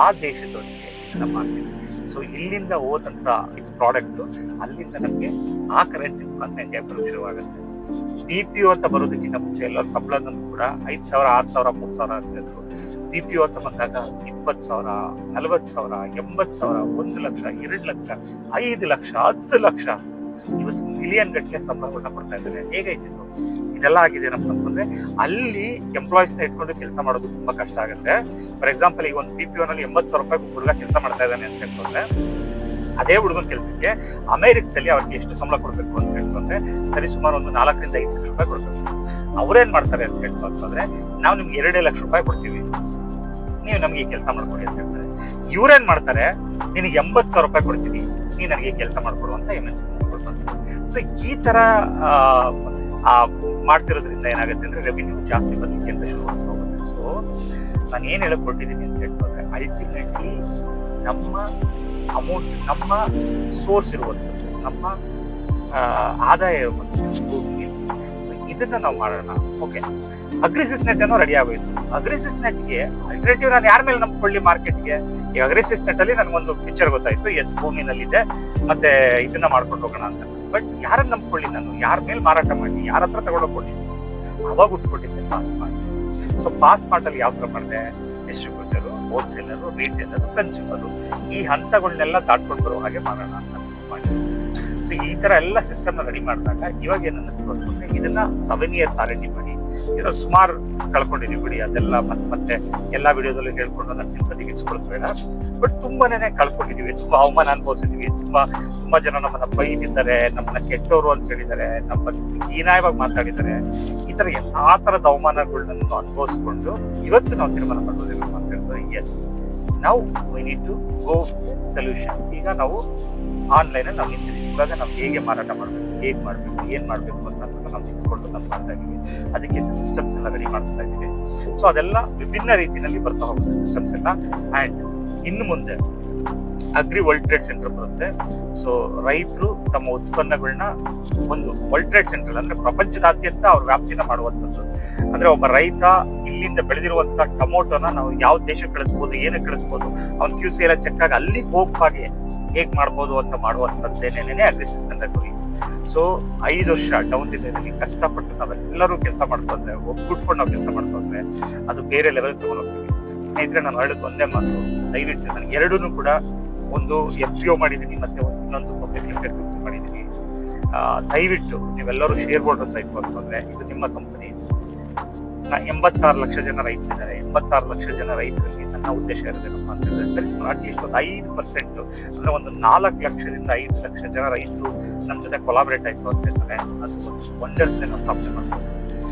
ಆ ದೇಶದೊಂದಿಗೆ ನಮ್ಮ ಸೊ ಇಲ್ಲಿಂದ ಹೋದಂತ ಪ್ರಾಡಕ್ಟ್ ಅಲ್ಲಿಂದ ನಮ್ಗೆ ಆ ಕರೆನ್ಸಿ ಮುಖಾಂತರ ಬರೋದು ಶುರುವಾಗುತ್ತೆ. BPO ಅಂತ ಬರೋದಕ್ಕಿಂತ ಮುಂಚೆ ಎಲ್ಲರೂ ಸಂಬಳನೂ ಕೂಡ 5,000, 6,000, 3,000 ಅಂತಿದ್ರು. BPO ಅಂತ ಬಂದಾಗ 20,000, 40,000, 80,000, 1 ಲಕ್ಷ, 2 ಲಕ್ಷ, 5 ಲಕ್ಷ, 10 ಲಕ್ಷ, ಇವತ್ತು ಮಿಲಿಯನ್ ಗಟ್ಟಲೆ ಸಂಬಳಗಳನ್ನ ಕೊಡ್ತಾ ಇದ್ದಾರೆ. ಹೇಗೈತಿತ್ತು ಇದೆಲ್ಲ ಆಗಿದೆ ನಮ್ಗೆ? ಅಲ್ಲಿ ಎಂಪ್ಲಾಯ್ಸ್ ನ ಇಟ್ಕೊಂಡು ಕೆಲಸ ಮಾಡೋದು ತುಂಬಾ ಕಷ್ಟ ಆಗುತ್ತೆ. ಫಾರ್ ಎಕ್ಸಾಂಪಲ್, ಈಗ ಒಂದು BPO ನಲ್ಲಿ 80,000 ರೂಪಾಯಿ ಹುಡುಗ ಕೆಲಸ ಮಾಡ್ತಾ ಇದ್ದಾನೆ ಅಂತ ಹೇಳ್ಕೊಂಡ್ರೆ, ಅದೇ ಹುಡುಗನ ಕೆಲಸಕ್ಕೆ ಅಮೆರಿಕದಲ್ಲಿ ಅವ್ರಿಗೆ ಎಷ್ಟು ಸಂಬಳ ಕೊಡ್ಬೇಕು ಅಂತ ಹೇಳ್ಕೊಂಡ್ರೆ ಸರಿ ಸುಮಾರು ಒಂದು 4 ರಿಂದ 5 ಲಕ್ಷ ರೂಪಾಯಿ ಕೊಡ್ಬೇಕು. ಅವ್ರೇನ್ ಮಾಡ್ತಾರೆ ಅಂತ ಹೇಳ್ಕೊಂಡ್ರೆ, ನಾವು ನಿಮ್ಗೆ 2 ಲಕ್ಷ ರೂಪಾಯಿ ಕೊಡ್ತೀವಿ, ನೀವು ನಮ್ಗೆ ಕೆಲಸ ಮಾಡ್ಕೊಡಿ ಅಂತ ಹೇಳ್ತಾರೆ. ಇವ್ರೇನ್ ಮಾಡ್ತಾರೆ, ನಿನಗೆ 80,000 ರೂಪಾಯಿ ಕೊಡ್ತೀವಿ, ನೀ ನನಗೆ ಕೆಲಸ ಮಾಡ್ಕೊಡು ಅಂತ MNC ಕೊಡ್ತಾರೆ. ಸೊ ಈ ತರ ಮಾಡ್ತಿರೋದ್ರಿಂದ ಏನಾಗುತ್ತೆ ಅಂದ್ರೆ ರೆವಿನ್ಯೂ ಜಾಸ್ತಿ ಬರ್ಲಿಕ್ಕೆ ಅಂತ ಶುರು ಆಗ್ತಾ ಹೋಗುತ್ತೆ. ಸೊ ನಾನು ಏನ್ ಹೇಳಕ್ ಕೊಟ್ಟಿದ್ದೀನಿ ಅಂತ ಹೇಳ್ಕೊಂಡ್ರೆ, ಅಲ್ಟಿಮೇಟ್ಲಿ ನಮ್ಮ ಅಮೌಂಟ್, ನಮ್ಮ ಸೋರ್ಸ್ ಇರುವಂಥದ್ದು, ನಮ್ಮ ಆದಾಯ ಇರುವಂಥದ್ದು. ಸೊ ಇದನ್ನ ನಾವು ಮಾಡೋಣ. ಓಕೆ, ಅಗ್ರಿಸಿಸ್ ನೆಟ್ ಏನೋ ರೆಡಿ ಆಗೋಯ್ತು. ಅಗ್ರಿಸಿಸ್ ನೆಟ್ಗೆ ಅಲ್ಟರ್ನೇಟಿವ್ ನಾನು ಯಾರ ಮೇಲೆ ನಂಬ್ಕೊಳ್ಳಿ ಮಾರ್ಕೆಟ್ಗೆ? ಈ ಅಗ್ರಿಸಿಸ್ ನೆಟ್ ಅಲ್ಲಿ ನನಗೊಂದು ಪಿಕ್ಚರ್ ಗೊತ್ತಾಯ್ತು, ಎಸ್ ಭೂಮಿನಲ್ಲಿದೆ, ಮತ್ತೆ ಇದನ್ನ ಮಾಡ್ಕೊಂಡು ಹೋಗೋಣ ಅಂತ. ಬಟ್ ಯಾರನ್ನ ನಂಬ್ಕೊಳ್ಳಿ ನಾನು? ಯಾರ ಮೇಲೆ ಮಾರಾಟ ಮಾಡಿ, ಯಾರ ಹತ್ರ ತಗೊಂಡೋಗ್ಕೊಂಡಿದ್ದೀನಿ? ಅವಾಗ ಉಟ್ಕೊಟ್ಟಿದ್ದೆ pass mart. So pass mart ಅಲ್ಲಿ ಯಾವ ತರ ಮಾಡಿದೆ? ಡಿಸ್ಟ್ರಿಬ್ಯೂಟರ್, ಹೋಲ್ಸೇಲರ್, ರಿಟೇಲರ್, ಕನ್ಸ್ಯೂಮರ್, ಈ ಹಂತಗಳನ್ನೆಲ್ಲ ದಾಟ್ಕೊಂಡು ಬರೋ ಹಾಗೆ ಮಾಡೋಣ ಅಂತ ಮಾಡಿ. ಸೊ ಈ ತರ ಎಲ್ಲ ಸಿಸ್ಟಮ್ ನ ರೆಡಿ ಮಾಡಿದಾಗ ಇವಾಗ ಏನ್ ಅನ್ನಿಸ್ತು ಅಂತಂದ್ರೆ, ಇದನ್ನ 7 years ಆಲ್ರೆಡಿ ಮಾಡಿ ಸುಮಾರು ಕಳ್ಕೊಂಡಿದೀವಿ ಬಿಡಿ. ಅದೆಲ್ಲ ಮತ್ತೆ ಎಲ್ಲಾ ವಿಡಿಯೋದಲ್ಲೂ ಹೇಳ್ಕೊಂಡು ನನ್ನ ಸಿಂಪತಿಗೆ ಇಚ್ಕೊಳ್ಬೇಡ, ಬಟ್ ತುಂಬಾನೇ ಕಳ್ಕೊಂಡಿದೀವಿ, ತುಂಬಾ ಅವಮಾನ ಅನುಭವಿಸಿದೀವಿ, ತುಂಬಾ ಜನ ನಮ್ಮನ್ನ ಬೈದಿದ್ದಾರೆ, ನಮ್ಮನ್ನ ಕೆಟ್ಟವರು ಅಂತ ಹೇಳಿದ್ದಾರೆ, ನಮ್ಮ ಹೀನಾಯವಾಗಿ ಮಾತಾಡಿದ್ದಾರೆ. ಈ ತರ ಎಲ್ಲಾ ತರದ ಅವಮಾನಗಳನ್ನ ಅನುಭವಿಸ್ಕೊಂಡು ಇವತ್ತು ನಾವು ತೀರ್ಮಾನ ಮಾಡೋದಿಲ್ಲ ಅಂತ ಹೇಳ್ತಾರೆ, ಎಸ್ ನಾವು we need to go solution. ಈಗ ನಾವು ಆನ್ಲೈನ್ ನಾವು ನಿಂತಿದ್ದೀವಿ. ಇವಾಗ ನಾವು ಹೇಗೆ ಮಾರಾಟ ಮಾಡ್ಬೇಕು, ಹೇಗ್ ಮಾಡ್ಬೇಕು, ಏನ್ ಮಾಡ್ಬೇಕು ಅಂತ ನಾವು ನಿಂತ್ಕೊಂಡು ನಾವು ಮಾಡ್ತಾ ಇದೀವಿ. ಅದಕ್ಕೆ ಸಿಸ್ಟಮ್ಸ್ ಎಲ್ಲ ರೆಡಿ ಮಾಡಿಸ್ತಾ ಇದೀವಿ. ಸೊ ಅದೆಲ್ಲ ವಿಭಿನ್ನ ರೀತಿಯಲ್ಲಿ ಬರ್ತಾ ಹೋಗುತ್ತೆ ಸಿಸ್ಟಮ್ಸ್ ಎಲ್ಲ. ಅಂಡ್ ಇನ್ನು ಮುಂದೆ ಅಗ್ರಿ ವರ್ಲ್ಡ್ ಟ್ರೇಡ್ ಸೆಂಟರ್ ಬರುತ್ತೆ. ಸೊ ರೈತರು ತಮ್ಮ ಉತ್ಪನ್ನಗಳನ್ನ ಒಂದು ವರ್ಲ್ಡ್ ಟ್ರೇಡ್ ಸೆಂಟರ್ ಅಂದ್ರೆ ಪ್ರಪಂಚದಾದ್ಯಂತ ಅವ್ರ ವ್ಯಾಪ್ತಿನ ಮಾಡುವಂಥದ್ದು. ಅಂದ್ರೆ ಒಬ್ಬ ರೈತ ಇಲ್ಲಿಂದ ಬೆಳೆದಿರುವಂತ ಟೊಮೊಟೊನ ನಾವು ಯಾವ ದೇಶಕ್ಕೆ ಕಳಿಸ್ಬೋದು, ಏನಕ್ಕೆ ಕಳಿಸ್ಬೋದು, ಅವ್ನ QC ಎಲ್ಲ ಚೆಕ್ ಆಗಿ ಅಲ್ಲಿ ಹೋಗಿ ಹೇಗ್ ಮಾಡ್ಬೋದು ಅಂತ ಮಾಡುವಂತದ್ದೇನೇನೆ ಅಗ್ರಿಸಿಸ್ ತಂಡ ಗುರಿ. ಸೊ 5 ವರ್ಷ ಡೌನ್ ದಿನದಲ್ಲಿ ಕಷ್ಟಪಟ್ಟು ನಾವೆಲ್ಲರೂ ಕೆಲಸ ಮಾಡ್ಕೊಂಡ್ರೆ, ಒಗ್ಗೂಡ್ಕೊಂಡು ನಾವು ಕೆಲಸ ಮಾಡ್ಕೊಂಡ್ರೆ ಅದು ಬೇರೆ ಲೆವೆಲ್ ತಗೊಂಡೋಗ್ತೀವಿ. ಸ್ನೇಹಿತರೆ, ನಾನು ಹೇಳೋದು ಒಂದೇ ಮಾತು, ದಯವಿಟ್ಟು ನನಗೆ ಎರಡೂ ಕೂಡ, ಒಂದು FPO ಮಾಡಿದೀನಿ, ಮತ್ತೆ ಇನ್ನೊಂದು ಪಬ್ಲಿಕ್ ಲಿಮಿಟೆಡ್ ಕಂಪನಿ ಮಾಡಿದೀನಿ. ದಯವಿಟ್ಟು ನೀವೆಲ್ಲರೂ ಶೇರ್ ಹೋಲ್ಡರ್ಸ್ ಆಯ್ತು ಅಂತಂದ್ರೆ ಇದು ನಿಮ್ಮ ಕಂಪನಿ. 86 ಲಕ್ಷ ಜನ ರೈತರಿದ್ದಾರೆ. 86 ಲಕ್ಷ ಜನ ರೈತರಲ್ಲಿ ನನ್ನ ಉದ್ದೇಶ ಇರೋದೇನಪ್ಪ ಅಂತಂದ್ರೆ ಸರಿ ಅಟ್ಲೀಸ್ಟ್ ಒಂದು 5% ಅಂದ್ರೆ ಒಂದು 4 ಲಕ್ಷದಿಂದ 5 ಲಕ್ಷ ಜನ ರೈತರು ನಮ್ಮ ಜೊತೆ ಕೊಲಾಬರೇಟ್ ಆಯ್ತು ಅಂತ ಹೇಳ್ತಾರೆ. ಅದು ವಂಡರ್ಸ್ ಸ್ಥಾಪನೆ ಮಾಡ್ಬೋದು,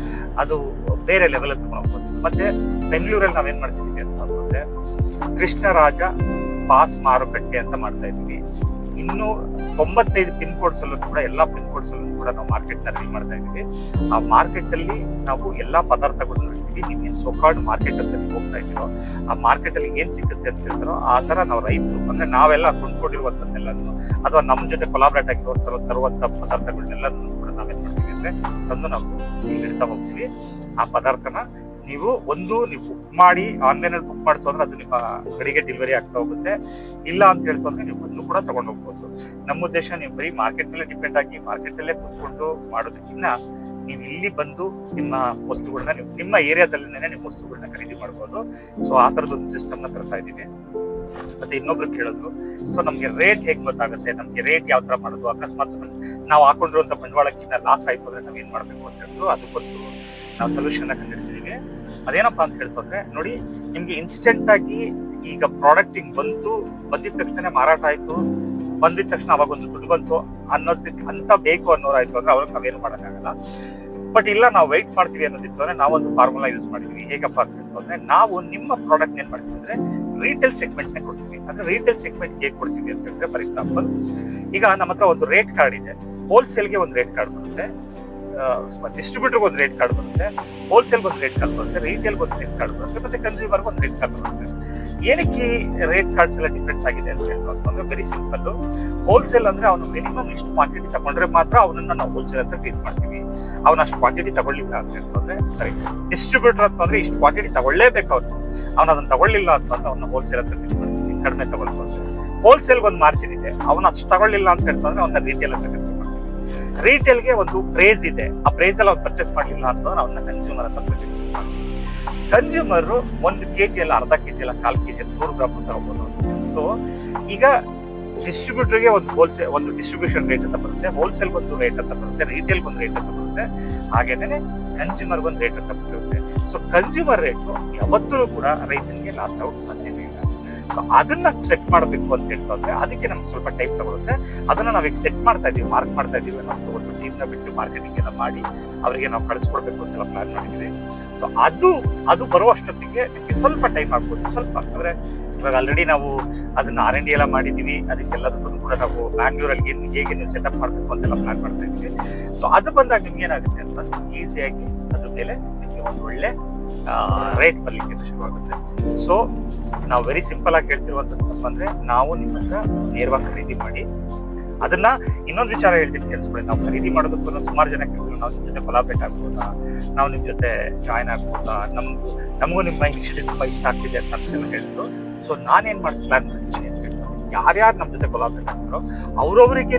ಅದು ಬೇರೆ ಲೆವೆಲ್ ತಗೊಂಡೋಗ್ಬೋದು. ಮತ್ತೆ ಬೆಂಗಳೂರಲ್ಲಿ ನಾವೇನ್ ಮಾಡ್ತಿದೀವಿ ಅಂತಂದ್ರೆ ಕೃಷ್ಣರಾಜ ಪಾಸ್ ಮಾರುಕಟ್ಟೆ ಅಂತ ಮಾಡ್ತಾ ಇದ್ವಿ. ಇನ್ನು 95 ಪಿನ್ ಕೋಡ್ಸ್ ಅಲ್ಲೂ ಕೂಡ ಎಲ್ಲಾ ಪಿನ್ ಕೋಡ್ಸ್ ಅಲ್ಲೂ ಕೂಡ ನಾವು ಮಾರ್ಕೆಟ್ ನ ರೆಡಿ ಮಾಡ್ತಾ ಇದೀವಿ. ಆ ಮಾರ್ಕೆಟ್ ಅಲ್ಲಿ ನಾವು ಎಲ್ಲಾ ಪದಾರ್ಥಗಳನ್ನ ಇಡ್ತೀವಿ. ನೀವು ಸೋಕಾಲ್ಡ್ ಮಾರ್ಕೆಟ್ ಅಂತ ಹೋಗ್ತಾ ಇದ್ದೀರೋ ಆ ಮಾರ್ಕೆಟ್ ಅಲ್ಲಿ ಏನ್ ಸಿಗುತ್ತೆ ಅಂತ ಹೇಳ್ತಾರೋ ಆ ತರ ನಾವು ರೈತರು ಅಂದ್ರೆ ನಾವೆಲ್ಲ ಕೊಂಡ್ಕೊಂಡಿರುವಂತದ್ದೆಲ್ಲನ್ನು ಅಥವಾ ನಮ್ಮ ಜೊತೆ ಕೊಲಾಬ್ರೇಟ್ ತರುವಂತ ಪದಾರ್ಥಗಳನ್ನೆಲ್ಲನೂ ಕೂಡ ನಾವೇನ್ ಮಾಡ್ತೀವಿ ಅಂದ್ರೆ ತಂದು ನಾವು ಇಡ್ತಾ ಹೋಗ್ತೀವಿ. ಆ ಪದಾರ್ಥನ ನೀವು ಬುಕ್ ಮಾಡಿ ಆನ್ಲೈನ್ ಅಲ್ಲಿ ಬುಕ್ ಮಾಡ್ತು ಅಂದ್ರೆ ಅದು ನಿಮ್ಮ ಗಡಿಗೆ ಡೆಲಿವರಿ ಆಗ್ತಾ ಹೋಗುತ್ತೆ. ಇಲ್ಲ ಅಂತ ಹೇಳ್ಕೊಂಡ್ರೆ ನೀವು ಅದನ್ನು ಕೂಡ ತಗೊಂಡು ಹೋಗ್ಬೋದು. ನಮ್ಮ ಉದ್ದೇಶ ನೀವು ಬರೀ ಮಾರ್ಕೆಟ್ ಮೇಲೆ ಡಿಪೆಂಡ್ ಆಗಿ ಮಾರ್ಕೆಟ್ ಅಲ್ಲೇ ಕೂತ್ಕೊಂಡು ಮಾಡೋದಕ್ಕಿಂತ ನೀವು ಇಲ್ಲಿ ಬಂದು ನಿಮ್ಮ ವಸ್ತುಗಳನ್ನ ನೀವು ನಿಮ್ಮ ಏರಿಯಾದಲ್ಲಿನೇ ನಿಮ್ಮ ವಸ್ತುಗಳನ್ನ ಖರೀದಿ ಮಾಡ್ಬೋದು. ಸೊ ಆ ತರದೊಂದು ಸಿಸ್ಟಮ್ ನ ತರ್ತಾ ಇದ್ದೀವಿ. ಮತ್ತೆ ಇನ್ನೊಬ್ರು ಕೇಳಿದ್ರು, ಸೊ ನಮ್ಗೆ ರೇಟ್ ಹೇಗ್ ಗೊತ್ತಾಗುತ್ತೆ, ನಮ್ಗೆ ರೇಟ್ ಯಾವ ತರ ಮಾಡೋದು, ಅಕಸ್ಮಾತ್ ನಾವು ಹಾಕೊಂಡಿರುವಂತ ಬಂಡವಾಳಕ್ಕಿಂತ ಲಾಸ್ ಆಯ್ತು ಅಂದ್ರೆ ನಾವ್ ಏನ್ ಮಾಡ್ಬೇಕು ಅಂತ ಹೇಳಿದ್ರು ಅದಕ್ಕೊಂದು ನಾವು ಸೊಲ್ಯೂಷನ್ ಕಂಡಿಡ್ತೀವಿ. ಅದೇನಪ್ಪಾ ಅಂತ ಹೇಳ್ಕೊಂಡ್ರೆ ನೋಡಿ, ನಿಮ್ಗೆ ಇನ್ಸ್ಟೆಂಟ್ ಆಗಿ ಈಗ ಪ್ರಾಡಕ್ಟ್ ಹಿಂಗ್ ಬಂದಿದ ತಕ್ಷಣ ಮಾರಾಟ ಆಯ್ತು, ಬಂದಿದ ತಕ್ಷಣ ಅವಾಗ ಒಂದು ದುಡ್ಡು ಬಂತು ಅನ್ನೋದಕ್ಕೆ ಅಂತ ಬೇಕು ಅನ್ನೋರಾಯ್ತು ಅಂದ್ರೆ ಅವ್ರಿಗೆ ನಾವೇನು ಮಾಡೋಕ್ಕಾಗಲ್ಲ. ಬಟ್ ಇಲ್ಲ ನಾವು ವೆಯ್ಟ್ ಮಾಡ್ತೀವಿ ಅನ್ನೋದಿತ್ತು ಅಂದ್ರೆ ನಾವೊಂದು ಫಾರ್ಮುಲಾ ಯೂಸ್ ಮಾಡ್ತೀವಿ. ಹೇಗಪ್ಪ ಅಂತ ಹೇಳ್ಕೊಂಡ್ರೆ ನಾವು ನಿಮ್ಮ ಪ್ರಾಡಕ್ಟ್ ಏನ್ ಮಾಡ್ತೀವಿ ಅಂದ್ರೆ ರೀಟೇಲ್ ಸೆಗ್ಮೆಂಟ್ ನೇ ಕೊಡ್ತೀವಿ. ಅಂದ್ರೆ ರೀಟೇಲ್ ಸೆಗ್ಮೆಂಟ್ ಹೇಗೆ ಕೊಡ್ತೀವಿ ಅಂತ ಹೇಳಿದ್ರೆ, ಫಾರ್ ಎಕ್ಸಾಂಪಲ್ ಈಗ ನಮ್ಮ ಹತ್ರ ಒಂದು ರೇಟ್ ಕಾರ್ಡ್ ಇದೆ. ಹೋಲ್ಸೇಲ್ಗೆ ಒಂದು ರೇಟ್ ಕಾರ್ಡ್ ಬರುತ್ತೆ, ಡಿಸ್ಟ್ರಿಬ್ಯೂಟರ್ ಒಂದು ರೇಟ್ ಕಾರ್ಡ್ ಬರುತ್ತೆ, ಹೋಲ್ಸೇಲ್ ಒಂದು ರೇಟ್ ಕಾರ್ಡ್ ಬರುತ್ತೆ, ರಿಟೇಲ್ ಒಂದು ರೇಟ್ ಕಾರ್ಡ್ ಬರುತ್ತೆ, ಮತ್ತೆ ಕನ್ಸ್ಯೂಮರ್ ಒಂದು ರೇಟ್ ಕಾರ್ಡ್ ಬರುತ್ತೆ. ಏನಕ್ಕೆ ರೇಟ್ ಕಾರ್ಡ್ಸ್ ಎಲ್ಲ ಡಿಫ್ರೆನ್ಸ್ ಆಗಿದೆ ಅಂತ ಹೇಳ್ಕೊಂಡ್ರೆ ವೆರಿ ಸಿಂಪಲ್. ಹೋಲ್ಸೇಲ್ ಅಂದ್ರೆ ಅವನು ಮಿನಿಮಮ್ ಇಷ್ಟು ಕ್ವಾಂಟಿಟಿ ತಗೊಂಡ್ರೆ ಮಾತ್ರ ಅವನನ್ನ ನಾವು ಹೋಲ್ಸೇಲ್ ಅಂತ ಟ್ರೀಟ್ ಮಾಡ್ತೀವಿ. ಅವನ ಅಷ್ಟು ಕ್ವಾಂಟಿಟಿ ತಗೊಳ್ಳಿಲ್ಲ ಅಂತ ಹೇಳ್ಕೊಂಡ್ರೆ ಸರಿ. ಡಿಸ್ಟ್ರಿಬ್ಯೂಟರ್ ಅಂತಂದ್ರೆ ಇಷ್ಟು ಕ್ವಾಂಟಿಟಿ ತಗೊಳ್ಳೇಬೇಕು ಅವನು ಅದನ್ನ ತಗೊಳ್ಳಿಲ್ಲ ಅಂತಂದ್ರೆ ಅವನ್ನ ಹೋಲ್ಸೇಲ್ ಅಂತ ಟ್ರೀಟ್ ಮಾಡ್ತೀವಿ, ಕಡಿಮೆ ತಗೊಳ್ಬೋದು. ಹೋಲ್ಸೇಲ್ ಒಂದು ಮಾರ್ಜಿನ್ ಇದೆ, ಅವನ ಅಷ್ಟು ತಗೊಳ್ಳಿಲ್ಲ ಅಂತ ಹೇಳ್ಕೊಂಡ್ರೆ ಅವನ್ನ ರಿಟೇಲ್ ಅಂತ ಟ್ರೀಟ್ ಮಾಡ್ತೀವಿ. ರಿಟೇಲ್ಗೆ ಒಂದು ಪ್ರೈಸ್ ಇದೆ, ಆ ಪ್ರೈಸ್ ಅಲ್ಲಿ ಅವ್ರು ಪರ್ಚೇಸ್ ಮಾಡ್ಲಿಲ್ಲ ಅಂತಂದ್ರೆ ಅವನ್ನ ಕನ್ಸ್ಯೂಮರ್ ಅಂತ ಟ್ರೀಟ್ ಮಾಡ್ತೀವಿ. ಕನ್ಸ್ಯೂಮರ್ 1 kg ಅಲ್ಲ, ಅರ್ಧ kg ಅಲ್ಲ, 1/4 kg 100 ಗ್ರಾಮ್ ತಗೋಬಹುದು. ಸೊ ಈಗ ಡಿಸ್ಟ್ರಿಬ್ಯೂಟರ್ಗೆ ಒಂದು ಡಿಸ್ಟ್ರಿಬ್ಯೂಷನ್ ರೇಟ್ ಅಂತ ಬರುತ್ತೆ, ಹೋಲ್ಸೇಲ್ ಒಂದು ರೇಟ್ ಅಂತ ಬರುತ್ತೆ, ರಿಟೇಲ್ ಒಂದು ರೇಟ್ ಅಂತ ಬರುತ್ತೆ, ಹಾಗೇನೆ ಕನ್ಸ್ಯೂಮರ್ ಒಂದು ರೇಟ್ ಅಂತ ಬರುತ್ತೆ. ಸೊ ಕನ್ಸ್ಯೂಮರ್ ರೇಟ್ ಯಾವತ್ತೂ ಕೂಡ ರೈತನಿಗೆ ಲಾಸ್ ಔಟ್ ಸಾಧ್ಯತೆ ಇಲ್ಲ. ಸೊ ಅದನ್ನ ಸೆಟ್ ಮಾಡಬೇಕು ಅಂತ ಹೇಳ್ಕೊಂಡ್ರೆ ಅದಕ್ಕೆ ನಮ್ಗೆ ಸ್ವಲ್ಪ ಟೈಮ್ ತಗೊಳುತ್ತೆ. ಅದನ್ನ ನಾವೀಗ ಸೆಟ್ ಮಾಡ್ತಾ ಇದೀವಿ, ಮಾರ್ಕ್ ಮಾಡ್ತಾ ಇದೀವಿ. ನಾವು ಒಂದು ಟೀಮ್ ನ ಬಿಟ್ಟು ಮಾರ್ಕೆಟಿಂಗ್ ಎಲ್ಲ ಮಾಡಿ ಅವರಿಗೆ ನಾವು ಕಳಿಸ್ಕೊಡ್ಬೇಕು ಅಂತೆಲ್ಲ ಪ್ಲಾನ್ ಮಾಡಿದೀವಿ. ಸೊ ಅದು ಬರುವಷ್ಟೊತ್ತಿಗೆ ಸ್ವಲ್ಪ ಟೈಮ್ ಆಗ್ಬೋದು. ಸ್ವಲ್ಪ ಅಂದ್ರೆ ಇವಾಗ ಆಲ್ರೆಡಿ ನಾವು ಅದನ್ನ R&D ಎಲ್ಲ ಮಾಡಿದೀವಿ. ಅದಕ್ಕೆಲ್ಲದಕ್ಕೂ ಕೂಡ ನಾವು ಬ್ಯಾಂಗ್ಳೂರಲ್ಲಿ ಹೇಗೆ ನೀವು ಸೆಟಪ್ ಮಾಡ್ಬೇಕು ಅಂತೆಲ್ಲ ಪ್ಲಾನ್ ಮಾಡ್ತಾ ಇದೀವಿ. ಸೊ ಅದು ಬಂದಾಗ ನಿಮ್ಗೆ ಏನಾಗುತ್ತೆ ಅಂತ ಈಸಿಯಾಗಿ ಅದ್ರ ಮೇಲೆ ನಿಮ್ಗೆ ಒಂದು ಒಳ್ಳೆ ರೇಟ್ ಬರ್ಲಿಕ್ಕೆ ಶುರುವಾಗುತ್ತೆ. ಸೊ ನಾವು ವೆರಿ ಸಿಂಪಲ್ ಆಗಿ ಹೇಳ್ತಿರುವಂತದ್ದು ಅಂದ್ರೆ ನಾವು ನಿಮ್ಮ ಹತ್ರ ನೇರವಾಗಿ ಖರೀದಿ ಮಾಡಿ. ಅದನ್ನ ಇನ್ನೊಂದು ವಿಚಾರ ಹೇಳ್ತೀನಿ ಕೇಳಿಸ್ಕೊಳ್ಳಿ. ನಾವು ಖರೀದಿ ಮಾಡೋದಕ್ಕೂ ಸುಮಾರು ಜನ ಕೇಳಿದ್ರು, ನಾವು ನಿಮ್ ಜೊತೆ ಕೊಲಾಬ್ರೇಟ್ ಆಗ್ಬೋದಾ, ನಾವು ನಿಮ್ ಜೊತೆ ಜಾಯ್ನ್ ಆಗ್ಬೋದಾ, ನಮಗೂ ನಿಮ್ಮ ಇನಿಷಿಯೇಟಿವ್ ತುಂಬಾ ಇಷ್ಟ ಆಗ್ತಿದೆ ಅಂತ ಹೇಳಿದ್ರು. ಸೊ ನಾನೇನ್ ಮಾಡಿ ಪ್ಲಾನ್ ಮಾಡ್ತೀನಿ ಅಂತ ಹೇಳಿದ್ರು, ಯಾರ್ಯಾರು ನಮ್ಮ ಜೊತೆ ಕೊಲಾಬ್ರೇಟ್ ಆಗ್ತಾರೋ ಅವ್ರವ್ರಿಗೆ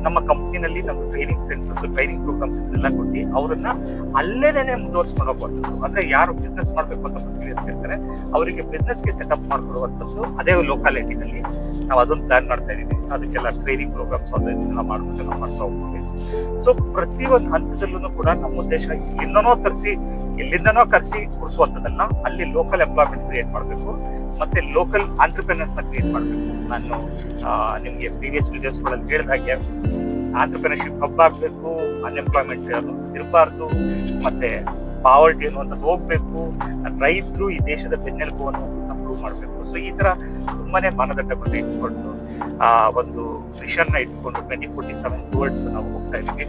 ನಮ್ಮ ಕಂಪ್ನಿನಲ್ಲಿ ನಮ್ಮ ಟ್ರೈನಿಂಗ್ ಸೆಂಟರ್ಸ್, ಟ್ರೈನಿಂಗ್ ಪ್ರೋಗ್ರಾಮ್ಸ್ ಎಲ್ಲ ಕೊಟ್ಟು ಅವ್ರನ್ನ ಅಲ್ಲೇನೆ ಮುಂದುವರ್ಸ್ಕೊಂಡು ಹೋಗುವಂಥದ್ದು. ಅಂದ್ರೆ ಯಾರು ಬಿಸ್ನೆಸ್ ಮಾಡ್ಬೇಕು ಅಂತ ಹೇಳ್ತಾರೆ ಅವರಿಗೆ ಬಿಸ್ನೆಸ್ಗೆ ಸೆಟಪ್ ಮಾಡ್ಕೊಡುವಂಥದ್ದು ಅದೇ ಲೋಕಾಲಿಟಿನಲ್ಲಿ ನಾವು ಅದೊಂದು ಪ್ಲಾನ್ ಮಾಡ್ತಾ ಇದೀವಿ. ಅದಕ್ಕೆಲ್ಲ ಟ್ರೈನಿಂಗ್ ಪ್ರೋಗ್ರಾಮ್ಸ್ ಅದನ್ನೆಲ್ಲ ಮಾಡ್ಕೊಂಡು ನಾವು ಮಾಡ್ತಾ ಹೋಗ್ತೀವಿ. ಸೊ ಪ್ರತಿಯೊಂದು ಹಂತದಲ್ಲೂ ಕೂಡ ನಮ್ಮ ಉದ್ದೇಶ ಎಲ್ಲಿಂದನೋ ಕರೆಸಿ ಕೊಡಿಸುವಂಥದ್ದಲ್ಲ, ಅಲ್ಲಿ ಲೋಕಲ್ ಎಂಪ್ಲಾಯ್ಮೆಂಟ್ ಕ್ರಿಯೇಟ್ ಮಾಡಬೇಕು, ಮತ್ತೆ ಲೋಕಲ್ ಆಂಟ್ರಪ್ರಿನರ್ಸ್ ನ ಕ್ರಿಯೇಟ್ ಮಾಡಬೇಕು. ನಾನು ನಿಮ್ಗೆ ಪ್ರೀವಿಯಸ್ ವಿಡಿಯೋಸ್ಗಳಲ್ಲಿ ಹೇಳಿದಾಗೆ ಆಂಟ್ರಪ್ರಿನರ್ಶಿಪ್ ಹಬ್ ಆಗ್ಬೇಕು, ಅನ್ಎಂಪ್ಲಾಯ್ಮೆಂಟ್ ಇರಬಾರ್ದು, ಮತ್ತೆ ಪಾವರ್ಟಿ ಅನ್ನುವಂಥದ್ದು ಹೋಗ್ಬೇಕು, ರೈತರು ಈ ದೇಶದ ಬೆನ್ನೆಲುಬು ಪ್ರೂವ್ ಮಾಡಬೇಕು. ಸೊ ಈ ತರ ತುಂಬಾನೇ ಮಾನದಂಡಗಳನ್ನ ಇಟ್ಕೊಂಡು ಒಂದು ವಿಷನ್ ನ ಇಟ್ಕೊಂಡು 2047 ಟುವರ್ಡ್ಸ್ ನಾವು ಹೋಗ್ತಾ ಇದೀವಿ.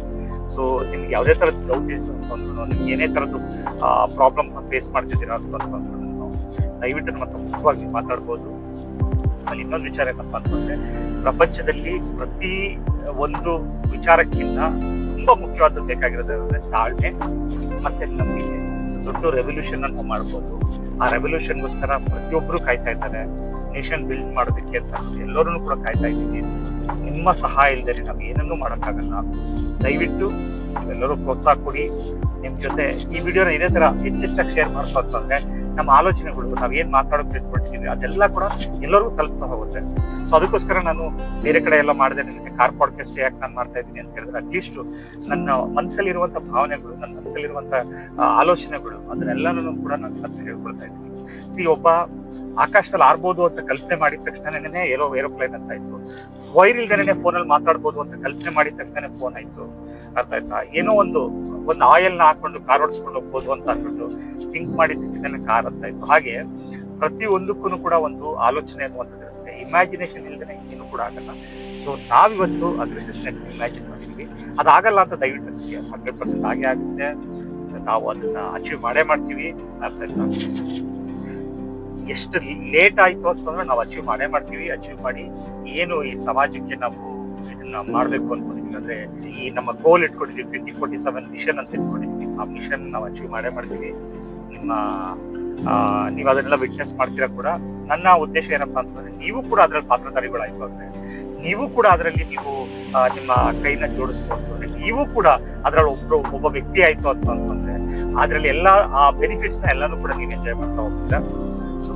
ಸೊ ನಿಮ್ಗೆ ಯಾವುದೇ ತರದ ಡೌಟ್ ಇದೆ ಅಂತಂದ್ರು, ನಿಮ್ಗೆ ಏನೇ ತರದ್ದು ಪ್ರಾಬ್ಲಮ್ ಫೇಸ್ ಮಾಡ್ತಿದ್ದೀರಾ ಅಂತಂದ್ರು ದಯವಿಟ್ಟು ನಮ್ಮ ಹತ್ರ ಮುಖ್ಯವಾಗಿ ಮಾತಾಡ್ಬೋದು. ಅಲ್ಲಿ ಇನ್ನೊಂದು ವಿಚಾರ ಏನಪ್ಪಾ ಅಂತಂದ್ರೆ, ಪ್ರಪಂಚದಲ್ಲಿ ಪ್ರತಿ ಒಂದು ವಿಚಾರಕ್ಕಿಂತ ತುಂಬಾ ಮುಖ್ಯವಾದದ್ದು ಬೇಕಾಗಿರೋದಂದ್ರೆ ತಾಳ್ಮೆ ಮತ್ತೆ ನಂಬಿಕೆ. ದೊಡ್ಡ ರೆವಲ್ಯೂಷನ್ ಅನ್ನು ಮಾಡ್ಬೋದು. ಆ ರೆವಲ್ಯೂಷನ್ಗೋಸ್ಕರ ಪ್ರತಿಯೊಬ್ರು ಕಾಯ್ತಾ ಇದ್ದಾರೆ. ನೇಷನ್ ಬಿಲ್ಡ್ ಮಾಡೋದಕ್ಕೆ ಅಂತ ಎಲ್ಲರೂ ಕೂಡ ಕಾಯ್ತಾ ಇದ್ದೀವಿ. ನಿಮ್ಮ ಸಹಾಯ ಇಲ್ಲದೆ ನಾವು ಏನನ್ನೂ ಮಾಡೋಕ್ಕಾಗಲ್ಲ. ದಯವಿಟ್ಟು ಎಲ್ಲರೂ ಪ್ರೋತ್ಸಾಹ ಕೊಡಿ. ನಿಮ್ ಜೊತೆ ಈ ವಿಡಿಯೋನ ಇದೇ ತರ ಹೆಚ್ಚೆಚ್ಚಾಗಿ ಶೇರ್ ಮಾಡ್ತಾ ಅಂತಂದ್ರೆ ನಮ್ಮ ಆಲೋಚನೆಗಳು, ನಾವೇನ್ ಮಾತಾಡೋಕೆ ತಿಳ್ಕೊಳ್ತೀವಿ ಅದೆಲ್ಲ ಕೂಡ ಎಲ್ಲರಿಗೂ ತಲುಪ್ತಾ ಹೋಗುತ್ತೆ. ಸೊ ಅದಕ್ಕೋಸ್ಕರ ನಾನು ಬೇರೆ ಕಡೆ ಎಲ್ಲ ಮಾಡಿದೆ, ನನಗೆ ಕಾರ್ ಪಾಡ್ಕಾಸ್ಟ್ ಯಾಕೆ ನಾನು ಮಾಡ್ತಾ ಇದ್ದೀನಿ ಅಂತ ಹೇಳಿದ್ರೆ, ಅಟ್ಲೀಸ್ಟ್ ನನ್ನ ಮನಸ್ಸಲ್ಲಿರುವಂತ ಭಾವನೆಗಳು, ನನ್ನ ಮನಸ್ಸಲ್ಲಿರುವಂತ ಆಲೋಚನೆಗಳು ಅದನ್ನೆಲ್ಲನೂ ಕೂಡ ನಾನು ಮತ್ತೆ ಹೇಳ್ಕೊಳ್ತಾ ಇದ್ದೀನಿ. ಒಬ್ಬ ಆಕಾಶದಲ್ಲಿ ಆರ್ಬೋದು ಅಂತ ಕಲ್ಪನೆ ಮಾಡಿದ ತಕ್ಷಣನೇ ಏರೋಪ್ಲೇನ್ ಅಂತ ಆಯ್ತು. ವೈರ್ ಇಲ್ದೇನೆ ಫೋನಲ್ಲಿ ಮಾತಾಡ್ಬೋದು ಅಂತ ಕಲ್ಪನೆ ಮಾಡಿದ ತಕ್ಷಣ ಫೋನ್ ಆಯ್ತು. ಅರ್ಥ ಆಯ್ತಾ? ಏನೋ ಒಂದು ಆಯಿಲ್ ನ ಹಾಕೊಂಡು ಕಾರ್ ಓಡಿಸ್ಕೊಂಡು ಹೋಗ್ಬೋದು ಅಂತ ಅಂದ್ಬಿಟ್ಟು ಥಿಂಕ್ ಮಾಡಿದ ತಕ್ಷಣ ಕಾರ್ ಅಂತ ಆಯ್ತು. ಹಾಗೆ ಪ್ರತಿ ಒಂದಕ್ಕೂ ಕೂಡ ಒಂದು ಆಲೋಚನೆ ಅನ್ನುವಂಥದ್ದು ಇರುತ್ತೆ. ಇಮ್ಯಾಜಿನೇಷನ್ ಇಲ್ದೇನೆ ಏನು ಕೂಡ ಆಗಲ್ಲ. ಸೊ ನಾವಿವತ್ತು ಅದ್ರ ಇಮ್ಯಾಜಿನ್ ಮಾಡಿದ್ವಿ, ಅದಾಗಲ್ಲ ಅಂತ ದಯವಿಟ್ಟು 100% ಹಾಗೆ ಆಗುತ್ತೆ. ನಾವು ಅದನ್ನ ಅಚೀವ್ ಮಾಡೇ ಮಾಡ್ತೀವಿ. ಅರ್ಥ ಆಯ್ತಾ? ಎಷ್ಟು ಲೇಟ್ ಆಯ್ತು ಅಂತಂದ್ರೆ ನಾವು ಅಚೀವ್ ಮಾಡೇ ಮಾಡ್ತೀವಿ. ಅಚೀವ್ ಮಾಡಿ ಏನು ಈ ಸಮಾಜಕ್ಕೆ ನಾವು ಇದನ್ನ ಮಾಡ್ಬೇಕು ಅನ್ಕೊಂಡಿದೀವಿ, ಅಂದ್ರೆ ಈ ನಮ್ಮ ಗೋಲ್ ಇಟ್ಕೊಂಡಿದೀವಿ 2047 ಮಿಷನ್ ಅಂತ ಇಟ್ಕೊಂಡಿದೀವಿ, ಆ ಮಿಷನ್ ನಾವು ಅಚೀವ್ ಮಾಡೇ ಮಾಡ್ತೀವಿ. ನೀವು ಅದನ್ನೆಲ್ಲ ವಿಟ್ನೆಸ್ ಮಾಡ್ತೀರಾ ಕೂಡ. ನನ್ನ ಉದ್ದೇಶ ಏನಪ್ಪಾ ಅಂತಂದ್ರೆ, ನೀವು ಕೂಡ ಅದ್ರಲ್ಲಿ ಪಾತ್ರಧಾರಿಗಳಾಯ್ತು ಅಂದ್ರೆ, ನೀವು ಕೂಡ ಅದರಲ್ಲಿ ನೀವು ನಿಮ್ಮ ಕೈನ ಜೋಡಿಸ್ಬೋದು ಅಂದ್ರೆ, ನೀವು ಕೂಡ ಅದ್ರಲ್ಲಿ ಒಬ್ಬ ವ್ಯಕ್ತಿ ಆಯ್ತು ಅಂತಂದ್ರೆ, ಅದ್ರಲ್ಲಿ ಎಲ್ಲಾ ಆ ಬೆನಿಫಿಟ್ಸ್ ನ ಎಲ್ಲಾನು ಕೂಡ ನೀವು ಎಂಜಾಯ್ ಮಾಡ್ತಾ ಹೋಗ್ತೀರಾ. ಸೊ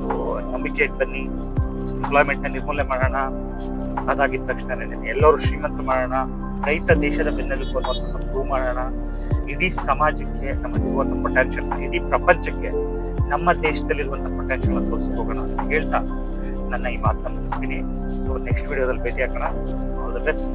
ನಂಬಿಕೆ ಬನ್ನಿ, ಎಂಪ್ಲಾಯ್ಮೆಂಟ್ ನ ನಿರ್ಮೂಲನೆ ಮಾಡೋಣ. ಅದಾಗಿದ್ದ ತಕ್ಷಣ ಎಲ್ಲರೂ ಶ್ರೀಮಂತ ಮಾಡೋಣ, ರೈತ ದೇಶದ ಬೆನ್ನೆಲುಬು ಅನ್ನೋದನ್ನ ಪ್ರೂವ್ ಮಾಡೋಣ. ಇಡೀ ಸಮಾಜಕ್ಕೆ ನಮ್ಮಲ್ಲಿರುವಂತ ಪೊಟೆನ್ಶಿಯಲ್, ಇಡೀ ಪ್ರಪಂಚಕ್ಕೆ ನಮ್ಮ ದೇಶದಲ್ಲಿರುವಂತ ಪೊಟೆನ್ಶಿಯಲ್ ತೋರಿಸಿ ಹೋಗೋಣ ಅಂತ ಹೇಳ್ತಾ ನನ್ನ ಈ ಮಾತನ್ನ ಮುಗಿಸ್ತೀನಿ. ನೆಕ್ಸ್ಟ್ ವಿಡಿಯೋದಲ್ಲಿ ಭೇಟಿ ಹಾಕೋಣ. All the best.